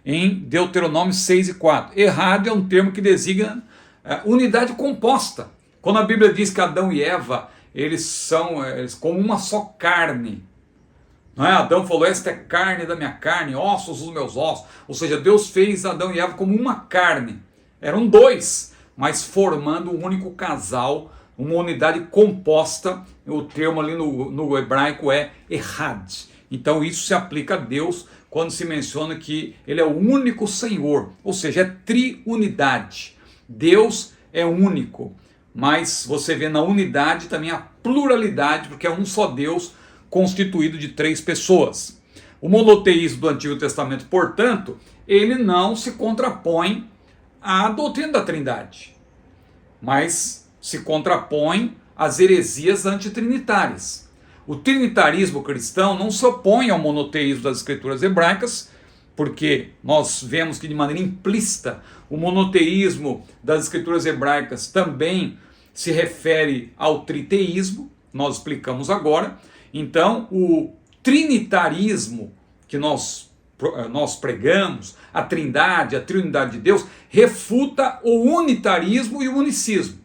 em Deuteronômio 6 e 4. Errad é um termo que designa unidade composta. Quando a Bíblia diz que Adão e Eva, eles como uma só carne. Não é? Adão falou, esta é carne da minha carne, ossos dos meus ossos. Ou seja, Deus fez Adão e Eva como uma carne. Eram dois, mas formando um único casal, uma unidade composta. O termo ali no hebraico é Errad. Então isso se aplica a Deus quando se menciona que Ele é o único Senhor. Ou seja, é triunidade. Deus é único, mas você vê na unidade também a pluralidade, porque é um só Deus, constituído de 3 pessoas. O monoteísmo do Antigo Testamento, portanto, ele não se contrapõe à doutrina da Trindade, mas se contrapõe às heresias antitrinitárias. O trinitarismo cristão não se opõe ao monoteísmo das escrituras hebraicas, porque nós vemos que de maneira implícita o monoteísmo das escrituras hebraicas também se refere ao triteísmo, nós explicamos agora. Então, o trinitarismo que nós pregamos, a trindade, a triunidade de Deus, refuta o unitarismo e o unicismo,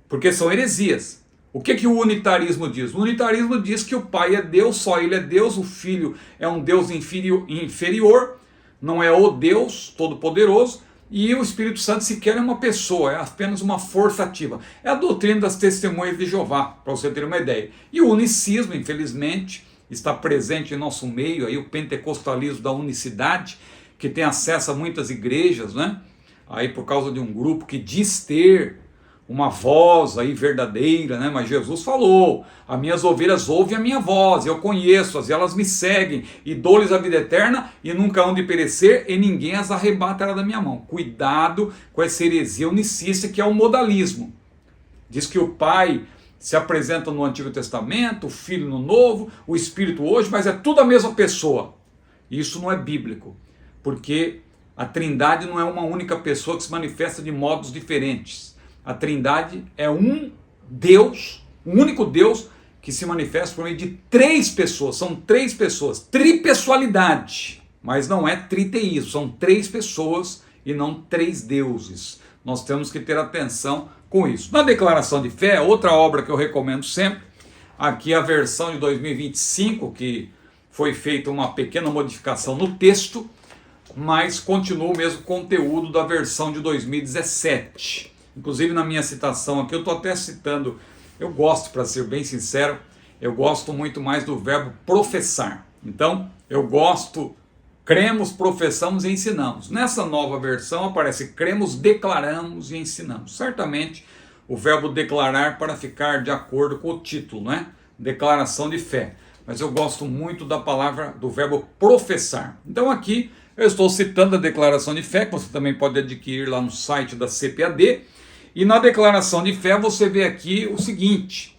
porque são heresias. O que o unitarismo diz? O unitarismo diz que o Pai é Deus, só Ele é Deus, o Filho é um Deus inferior, não é o Deus Todo-Poderoso, e o Espírito Santo sequer é uma pessoa, é apenas uma força ativa. É a doutrina das testemunhas de Jeová, para você ter uma ideia. E o unicismo, infelizmente, está presente em nosso meio, aí o pentecostalismo da unicidade, que tem acesso a muitas igrejas, né? Aí por causa de um grupo que diz ter uma voz aí verdadeira, né? Mas Jesus falou, as minhas ovelhas ouvem a minha voz, eu conheço-as, e elas me seguem, e dou-lhes a vida eterna, e nunca hão de perecer, e ninguém as arrebatará da minha mão. Cuidado com essa heresia unicista, que é o modalismo. Diz que o Pai se apresenta no Antigo Testamento, o Filho no Novo, o Espírito hoje, mas é tudo a mesma pessoa. Isso não é bíblico, porque a Trindade não é uma única pessoa que se manifesta de modos diferentes. A Trindade é um Deus, um único Deus que se manifesta por meio de 3 pessoas. São 3 pessoas. Tripessoalidade, mas não é triteísmo. São 3 pessoas e não 3 deuses. Nós temos que ter atenção com isso. Na Declaração de Fé, outra obra que eu recomendo sempre, aqui a versão de 2025, que foi feita uma pequena modificação no texto, mas continua o mesmo conteúdo da versão de 2017. Inclusive na minha citação aqui, eu estou até citando, eu gosto, para ser bem sincero, eu gosto muito mais do verbo professar. Então, eu gosto, cremos, professamos e ensinamos. Nessa nova versão aparece cremos, declaramos e ensinamos. Certamente o verbo declarar para ficar de acordo com o título, né? Declaração de fé. Mas eu gosto muito da palavra, do verbo professar. Então aqui eu estou citando a declaração de fé, que você também pode adquirir lá no site da CPAD. E na declaração de fé você vê aqui o seguinte: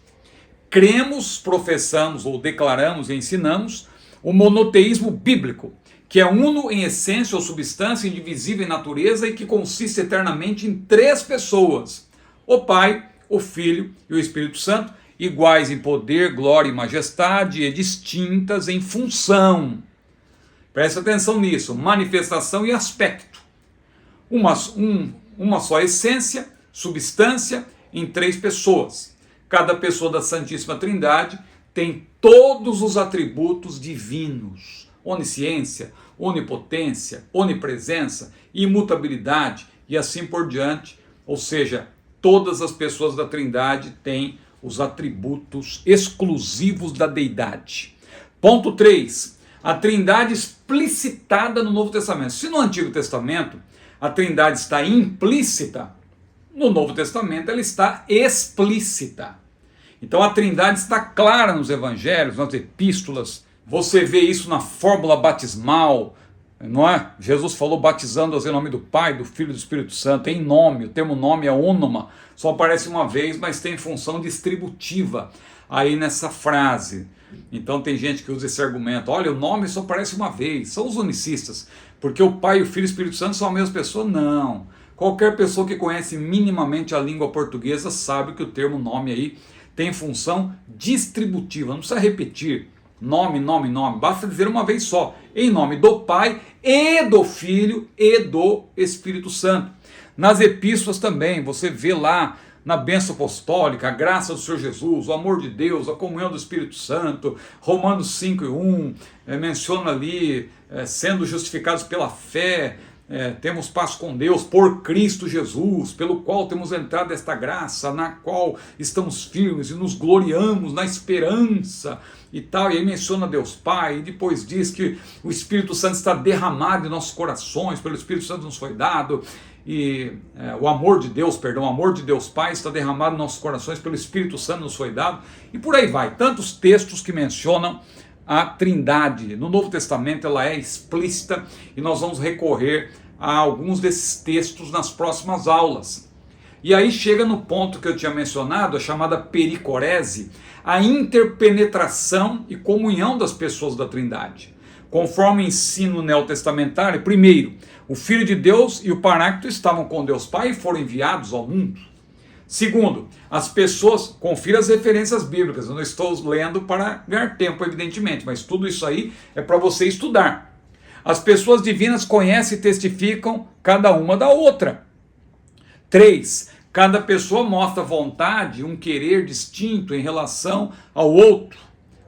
cremos, professamos ou declaramos e ensinamos o monoteísmo bíblico, que é uno em essência ou substância, indivisível em natureza e que consiste eternamente em 3 pessoas: o Pai, o Filho e o Espírito Santo, iguais em poder, glória e majestade e distintas em função. Presta atenção nisso: manifestação e aspecto. Uma só essência, substância em 3 pessoas. Cada pessoa da Santíssima Trindade tem todos os atributos divinos: onisciência, onipotência, onipresença, imutabilidade e assim por diante. Ou seja, todas as pessoas da Trindade têm os atributos exclusivos da deidade. Ponto 3. A Trindade explicitada no Novo Testamento. Se no Antigo Testamento a Trindade está implícita, no Novo Testamento ela está explícita. Então a Trindade está clara nos evangelhos, nas epístolas. Você vê isso na fórmula batismal, não é? Jesus falou batizando-as em nome do Pai, do Filho e do Espírito Santo, em nome. O termo nome é ônoma, só aparece uma vez, mas tem função distributiva aí nessa frase. Então tem gente que usa esse argumento, olha, o nome só aparece uma vez. São os unicistas, porque o Pai, o Filho e o Espírito Santo são a mesma pessoa? Não. Qualquer pessoa que conhece minimamente a língua portuguesa sabe que o termo nome aí tem função distributiva, não precisa repetir. Nome, nome, nome, basta dizer uma vez só, em nome do Pai e do Filho e do Espírito Santo. Nas epístolas também, você vê lá na bênção apostólica, a graça do Senhor Jesus, o amor de Deus, a comunhão do Espírito Santo, Romanos 5:1, menciona ali, sendo justificados pela fé, temos paz com Deus por Cristo Jesus, pelo qual temos entrado esta graça, na qual estamos firmes e nos gloriamos na esperança e tal. E aí menciona Deus Pai, e depois diz que o Espírito Santo está derramado em nossos corações, pelo Espírito Santo nos foi dado, e o amor de Deus Pai está derramado em nossos corações, pelo Espírito Santo nos foi dado, e por aí vai. Tantos textos que mencionam a Trindade. No Novo Testamento ela é explícita e nós vamos recorrer a alguns desses textos nas próximas aulas. E aí chega no ponto que eu tinha mencionado, a chamada pericorese, a interpenetração e comunhão das pessoas da Trindade. Conforme o ensino neotestamentário, primeiro, o Filho de Deus e o Paráclito estavam com Deus Pai e foram enviados ao mundo. Segundo, as pessoas, confira as referências bíblicas, eu não estou lendo para ganhar tempo, evidentemente, mas tudo isso aí é para você estudar. As pessoas divinas conhecem e testificam cada uma da outra. 3. Cada pessoa mostra vontade, um querer distinto em relação ao outro.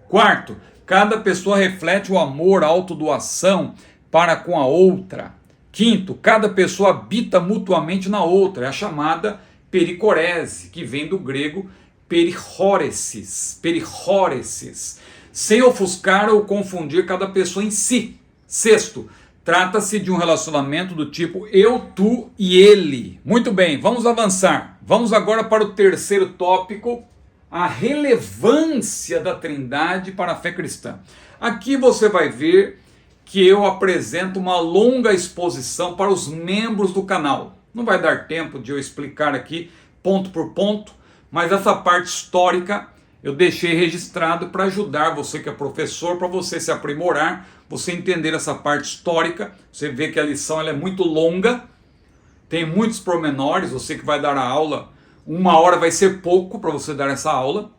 4. Cada pessoa reflete o amor, a autodoação para com a outra. 5. Cada pessoa habita mutuamente na outra, é a chamada pericorese, que vem do grego perichoresis, sem ofuscar ou confundir cada pessoa em si. 6. Trata-se de um relacionamento do tipo eu, tu e ele. Muito bem, vamos avançar. Vamos agora para o terceiro tópico, a relevância da Trindade para a fé cristã. Aqui você vai ver que eu apresento uma longa exposição para os membros do canal. Não vai dar tempo de eu explicar aqui ponto por ponto, mas essa parte histórica eu deixei registrado para ajudar você que é professor, para você se aprimorar, você entender essa parte histórica. Você vê que a lição ela é muito longa, tem muitos pormenores, você que vai dar a aula, 1 hora vai ser pouco para você dar essa aula.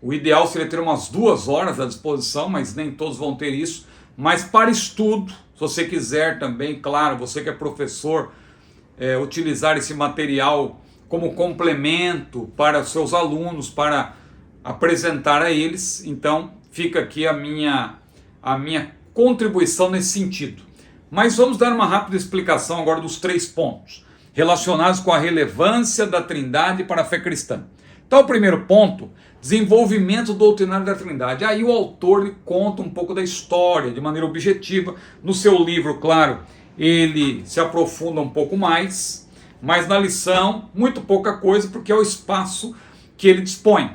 O ideal seria ter umas 2 horas à disposição, mas nem todos vão ter isso. Mas para estudo, se você quiser também, claro, você que é professor, utilizar esse material como complemento para os seus alunos, para apresentar a eles, então fica aqui a minha contribuição nesse sentido. Mas vamos dar uma rápida explicação agora dos 3 pontos relacionados com a relevância da Trindade para a fé cristã. Então, o primeiro ponto, desenvolvimento doutrinário da Trindade. Aí o autor ele conta um pouco da história, de maneira objetiva. No seu livro, claro, ele se aprofunda um pouco mais, mas na lição, muito pouca coisa, porque é o espaço que ele dispõe.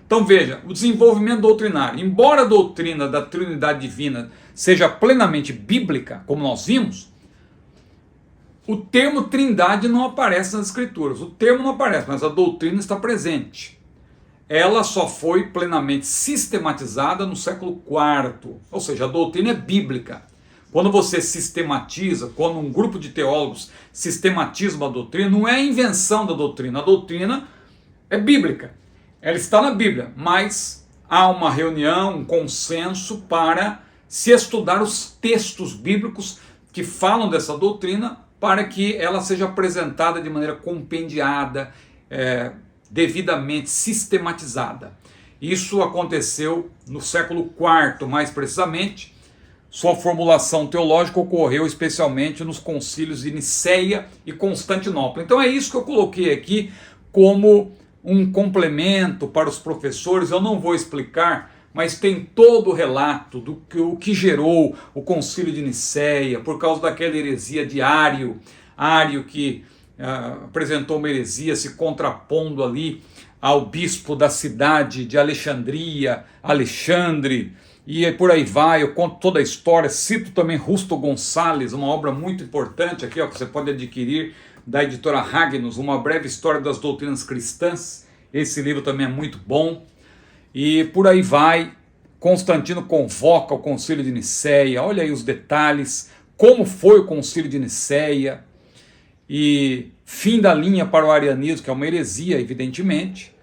Então veja, o desenvolvimento doutrinário. Embora a doutrina da Trindade Divina seja plenamente bíblica, como nós vimos, o termo Trindade não aparece nas Escrituras. O termo não aparece, mas a doutrina está presente. Ela só foi plenamente sistematizada no século IV, ou seja, a doutrina é bíblica. Quando você sistematiza, quando um grupo de teólogos sistematiza uma doutrina, não é a invenção da doutrina, a doutrina é bíblica. Ela está na Bíblia, mas há uma reunião, um consenso para se estudar os textos bíblicos que falam dessa doutrina para que ela seja apresentada de maneira compendiada, devidamente sistematizada. Isso aconteceu no século IV, mais precisamente. Sua formulação teológica ocorreu especialmente nos concílios de Niceia e Constantinopla. Então é isso que eu coloquei aqui como um complemento para os professores. Eu não vou explicar, mas tem todo o relato do que gerou o concílio de Niceia, por causa daquela heresia de Ário que apresentou uma heresia se contrapondo ali ao bispo da cidade de Alexandria, Alexandre, e por aí vai, eu conto toda a história, cito também Justo Gonçalves, uma obra muito importante aqui, ó, que você pode adquirir, da editora Hagnus, Uma Breve História das Doutrinas Cristãs. Esse livro também é muito bom. E por aí vai, Constantino convoca o Concílio de Nicéia, olha aí os detalhes, como foi o Concílio de Nicéia, e fim da linha para o arianismo, que é uma heresia, evidentemente.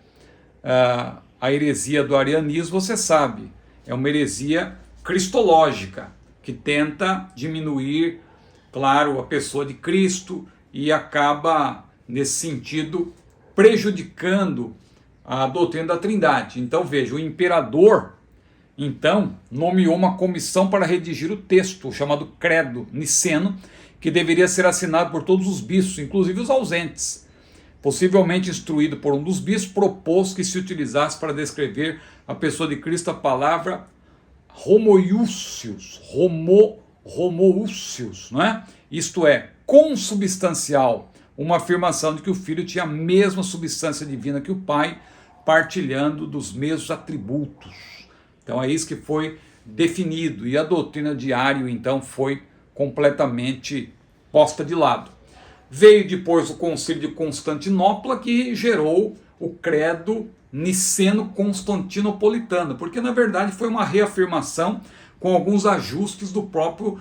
A heresia do arianismo, você sabe, é uma heresia cristológica, que tenta diminuir, claro, a pessoa de Cristo, e acaba, nesse sentido, prejudicando a doutrina da Trindade. Então veja, o imperador então nomeou uma comissão para redigir o texto, chamado Credo Niceno, que deveria ser assinado por todos os bispos, inclusive os ausentes. Possivelmente instruído por um dos bispos, propôs que se utilizasse para descrever a pessoa de Cristo a palavra homoiúcios, não é? Isto é, consubstancial, uma afirmação de que o Filho tinha a mesma substância divina que o Pai, partilhando dos mesmos atributos. Então é isso que foi definido, e a doutrina de Ário então foi completamente posta de lado. Veio depois o Concílio de Constantinopla, que gerou o Credo Niceno-Constantinopolitano, porque na verdade foi uma reafirmação com alguns ajustes do próprio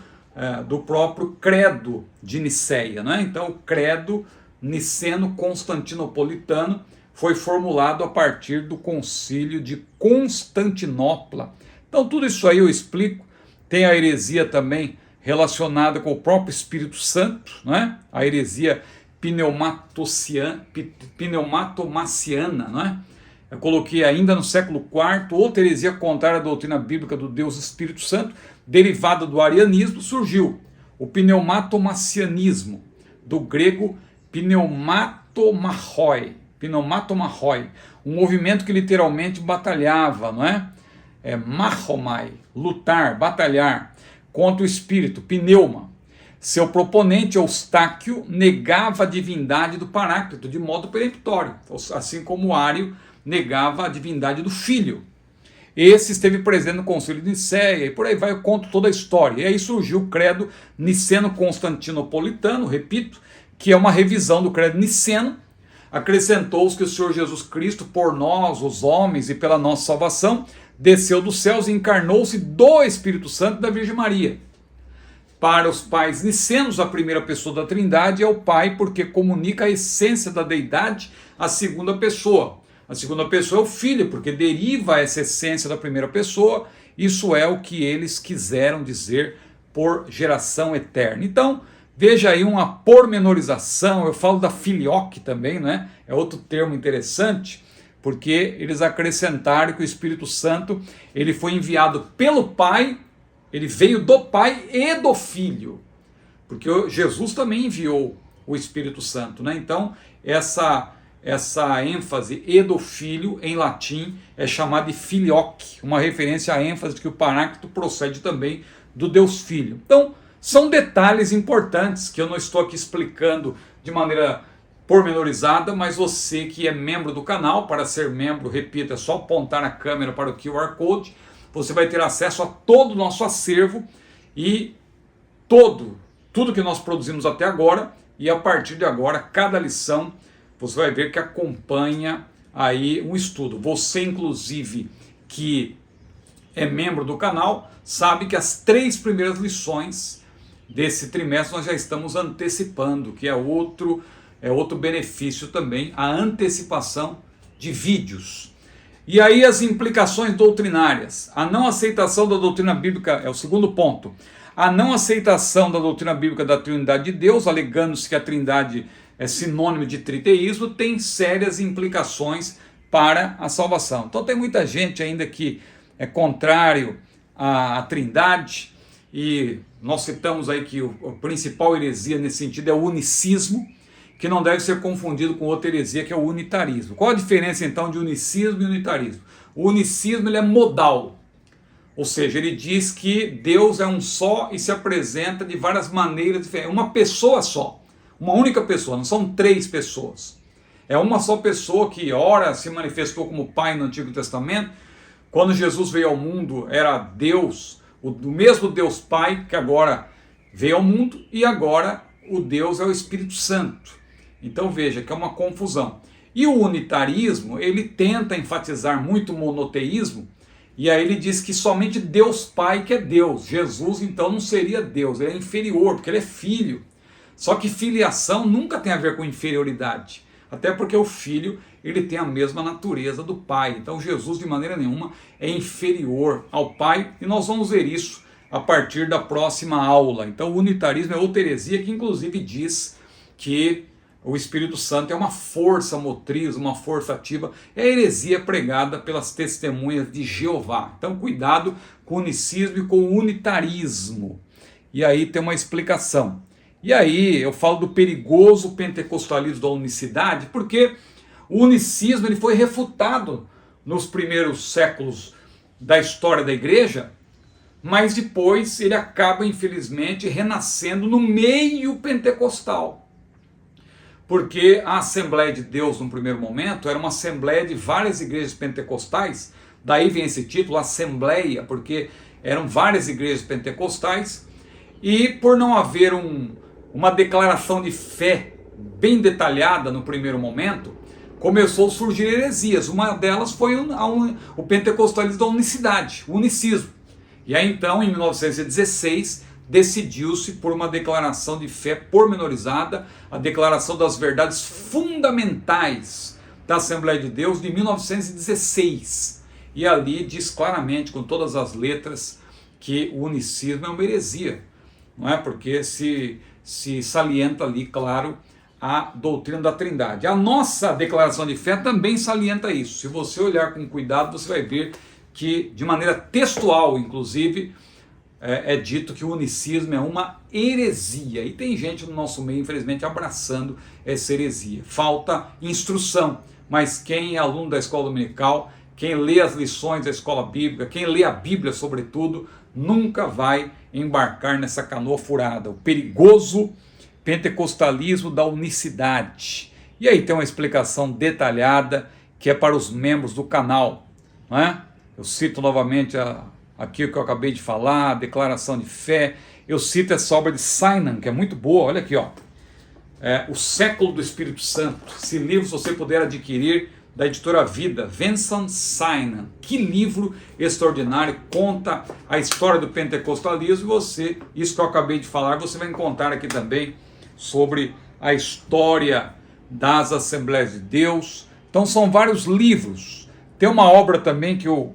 Credo de Nicéia, né? Então o Credo Niceno-Constantinopolitano foi formulado a partir do Concílio de Constantinopla. Então tudo isso aí eu explico. Tem a heresia também relacionada com o próprio Espírito Santo, né? A heresia pneumatomaciana, né? Eu coloquei ainda no século IV, outra heresia contrária à doutrina bíblica do Deus Espírito Santo, derivada do arianismo, surgiu o pneumatomacianismo, do grego pneumatomachoi, um movimento que literalmente batalhava, não é? Machomai, lutar, batalhar, contra o espírito, pneuma. Seu proponente, Eustáquio, negava a divindade do Paráclito de modo peremptório, assim como Ário negava a divindade do Filho. Esse esteve presente no Concílio de Nicéia, e por aí vai, eu conto toda a história. E aí surgiu o Credo Niceno-Constantinopolitano, repito, que é uma revisão do Credo Niceno. Acrescentou-se que o Senhor Jesus Cristo, por nós, os homens, e pela nossa salvação, desceu dos céus e encarnou-se do Espírito Santo e da Virgem Maria. Para os pais nicenos, a primeira pessoa da Trindade é o Pai, porque comunica a essência da deidade à segunda pessoa. A segunda pessoa é o Filho, porque deriva essa essência da primeira pessoa. Isso é o que eles quiseram dizer por geração eterna. Então, veja aí uma pormenorização. Eu falo da filioque também, né? É outro termo interessante, porque eles acrescentaram que o Espírito Santo ele foi enviado pelo Pai, ele veio do Pai e do Filho, porque Jesus também enviou o Espírito Santo, né? Então, essa ênfase e do Filho, em latim, é chamada de filioque, uma referência à ênfase de que o Paráclito procede também do Deus Filho. Então, são detalhes importantes que eu não estou aqui explicando de maneira pormenorizada, mas você que é membro do canal, para ser membro, repito, é só apontar a câmera para o QR Code, você vai ter acesso a todo o nosso acervo e tudo que nós produzimos até agora, e a partir de agora, cada lição, você vai ver que acompanha aí um estudo. Você, inclusive, que é membro do canal, sabe que as 3 primeiras lições desse trimestre nós já estamos antecipando, que é outro benefício também, a antecipação de vídeos. E aí as implicações doutrinárias. A não aceitação da doutrina bíblica é o segundo ponto. A não aceitação da doutrina bíblica da Trindade de Deus, alegando-se que a Trindade é sinônimo de triteísmo, tem sérias implicações para a salvação. Então tem muita gente ainda que é contrário à Trindade, e nós citamos aí que a principal heresia nesse sentido é o unicismo, que não deve ser confundido com outra heresia, que é o unitarismo. Qual a diferença então de unicismo e unitarismo? O unicismo ele é modal, ou seja, ele diz que Deus é um só e se apresenta de várias maneiras diferentes, uma pessoa só, uma única pessoa, não são 3 pessoas. É uma só pessoa que ora se manifestou como Pai no Antigo Testamento, Quando Jesus veio ao mundo, era Deus, o mesmo Deus Pai, que agora veio ao mundo, e agora o Deus é o Espírito Santo. Então veja que é uma confusão. E o unitarismo, ele tenta enfatizar muito o monoteísmo, e aí ele diz que somente Deus Pai que é Deus. Jesus então não seria Deus, ele é inferior, porque ele é filho. Só que filiação nunca tem a ver com inferioridade, até porque o filho ele tem a mesma natureza do pai. Então Jesus de maneira nenhuma é inferior ao pai, e nós vamos ver isso a partir da próxima aula. Então o unitarismo é outra heresia que inclusive diz que o Espírito Santo é uma força motriz, uma força ativa. É a heresia pregada pelas testemunhas de Jeová. Então cuidado com o unicismo e com o unitarismo. E aí tem uma explicação. E aí eu falo do perigoso pentecostalismo da unicidade, porque o unicismo ele foi refutado nos primeiros séculos da história da igreja, mas depois ele acaba infelizmente renascendo no meio pentecostal. Porque a Assembleia de Deus, no primeiro momento, era uma assembleia de várias igrejas pentecostais, daí vem esse título, Assembleia, porque eram várias igrejas pentecostais, e por não haver uma declaração de fé bem detalhada no primeiro momento, começou a surgir heresias. Uma delas foi o pentecostalismo da unicidade, o unicismo. E aí então, em 1916, decidiu-se por uma declaração de fé pormenorizada, a declaração das verdades fundamentais da Assembleia de Deus de 1916. E ali diz claramente, com todas as letras, que o unicismo é uma heresia, não é? Porque se salienta ali, claro, a doutrina da Trindade. A nossa declaração de fé também salienta isso. Se você olhar com cuidado, você vai ver que, de maneira textual, inclusive, é dito que o unicismo é uma heresia. E tem gente no nosso meio, infelizmente, abraçando essa heresia. Falta instrução. Mas quem é aluno da escola dominical, quem lê as lições da escola bíblica, quem lê a Bíblia, sobretudo, nunca vai embarcar nessa canoa furada. O perigoso pentecostalismo da unicidade. E aí tem uma explicação detalhada que é para os membros do canal, não é? Eu cito novamente aqui o que eu acabei de falar, a declaração de fé. Eu cito essa obra de Sinan, que é muito boa, olha aqui, ó. O Século do Espírito Santo. Esse livro, se você puder adquirir, da editora Vida, Vincent Sinan. Que livro extraordinário, conta a história do pentecostalismo. Isso que eu acabei de falar, você vai encontrar aqui também sobre a história das Assembleias de Deus. Então são vários livros. Tem uma obra também que eu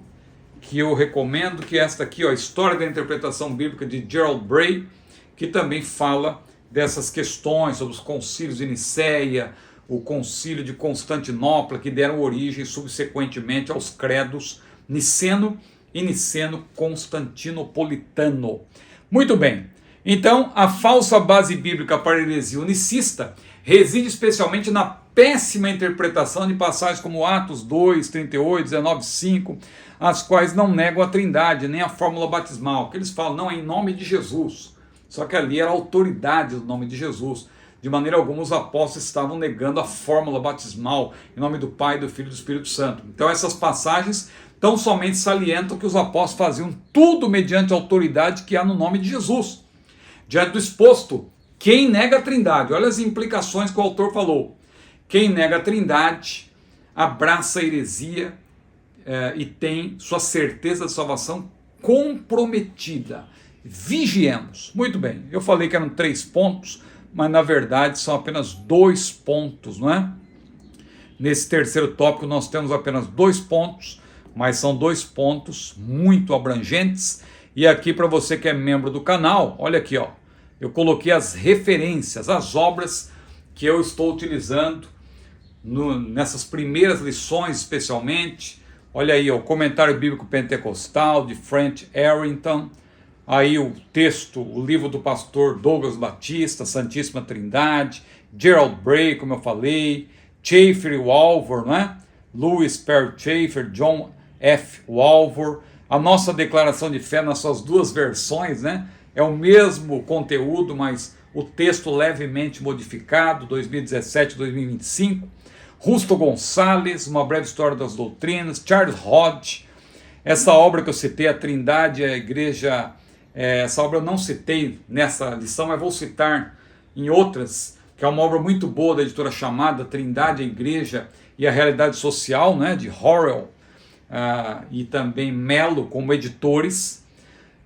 recomendo, que é esta aqui, ó, História da Interpretação Bíblica de Gerald Bray, que também fala dessas questões sobre os concílios de Nicéia, o concílio de Constantinopla, que deram origem subsequentemente aos credos niceno e niceno-constantinopolitano. Muito bem, então a falsa base bíblica para a heresia unicista reside especialmente na péssima interpretação de passagens como Atos 2, 38, 19, 5, as quais não negam a Trindade, nem a fórmula batismal, que eles falam, não, é em nome de Jesus. Só que ali era a autoridade do nome de Jesus. De maneira alguma os apóstolos estavam negando a fórmula batismal, em nome do Pai, do Filho e do Espírito Santo. Então essas passagens tão somente salientam que os apóstolos faziam tudo mediante a autoridade que há no nome de Jesus. Diante do exposto, quem nega a Trindade, olha as implicações que o autor falou. Quem nega a Trindade abraça a heresia e tem sua certeza de salvação comprometida. Vigiemos. Muito bem, eu falei que eram 3 pontos, mas na verdade são apenas 2 pontos, não é? Nesse terceiro tópico nós temos apenas 2 pontos, mas são 2 pontos muito abrangentes. E aqui para você que é membro do canal, olha aqui, ó, eu coloquei as referências, as obras que eu estou utilizando nessas primeiras lições especialmente. Olha aí, ó, o Comentário Bíblico Pentecostal de Frank Harrington, aí o texto, o livro do pastor Douglas Batista, Santíssima Trindade, Gerald Bray, como eu falei, Chafer e Walvoord, não é? Louis Perry Chafer, John F. Walvoord, a nossa declaração de fé nas suas 2 versões, né? É o mesmo conteúdo, mas o texto levemente modificado, 2017 2025. Justo Gonçalves, Uma Breve História das Doutrinas, Charles Hodge, Essa obra que eu citei, a Trindade e a Igreja, essa obra eu não citei nessa lição, mas vou citar em outras, que é uma obra muito boa da editora chamada Trindade, a Igreja e a Realidade Social, né, de Horrell e também Mello como editores,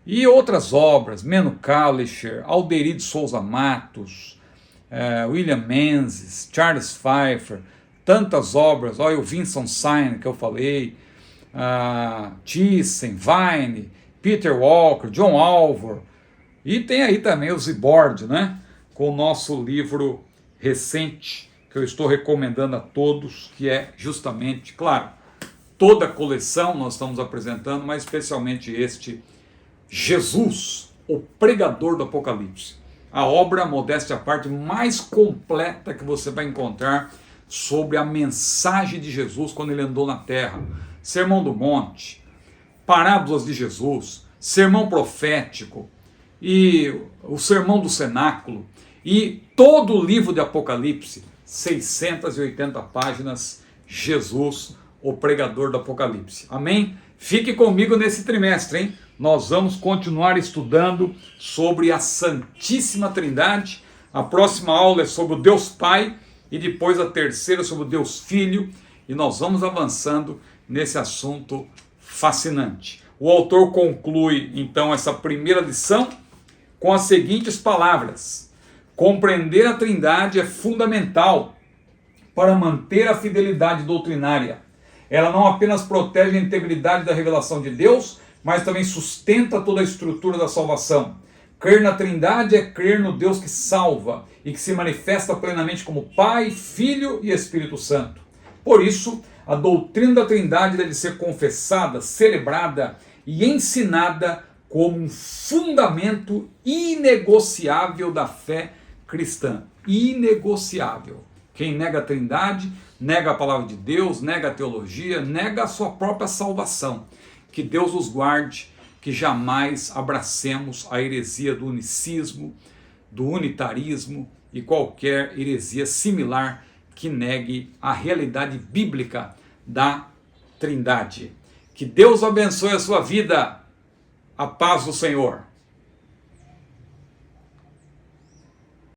e outras obras, Meno Kalischer, Alderir de Souza Matos, William Menzies, Charles Pfeiffer, tantas obras, olha o Vincent Sain que eu falei, Thyssen, Vine, Peter Walker, John Alvor, e tem aí também o Zibord, né, com o nosso livro recente, que eu estou recomendando a todos, que é justamente, claro, toda a coleção nós estamos apresentando, mas especialmente este, Jesus, o pregador do Apocalipse. A obra, modéstia à parte, mais completa que você vai encontrar sobre a mensagem de Jesus quando ele andou na terra. Sermão do Monte, Parábolas de Jesus, Sermão Profético e o Sermão do Cenáculo e todo o livro de Apocalipse, 680 páginas, Jesus, o pregador do Apocalipse. Amém? Fique comigo nesse trimestre, hein? Nós vamos continuar estudando sobre a Santíssima Trindade. A próxima aula é sobre o Deus Pai e depois a terceira sobre o Deus Filho. E nós vamos avançando nesse assunto fascinante. O autor conclui, então, essa primeira lição com as seguintes palavras: compreender a Trindade é fundamental para manter a fidelidade doutrinária. Ela não apenas protege a integridade da revelação de Deus, mas também sustenta toda a estrutura da salvação. Crer na Trindade é crer no Deus que salva e que se manifesta plenamente como Pai, Filho e Espírito Santo. Por isso, a doutrina da Trindade deve ser confessada, celebrada e ensinada como um fundamento inegociável da fé cristã. Inegociável. Quem nega a Trindade, nega a palavra de Deus, nega a teologia, nega a sua própria salvação. Que Deus os guarde, que jamais abracemos a heresia do unicismo, do unitarismo e qualquer heresia similar que negue a realidade bíblica da Trindade. Que Deus abençoe a sua vida. A paz do Senhor.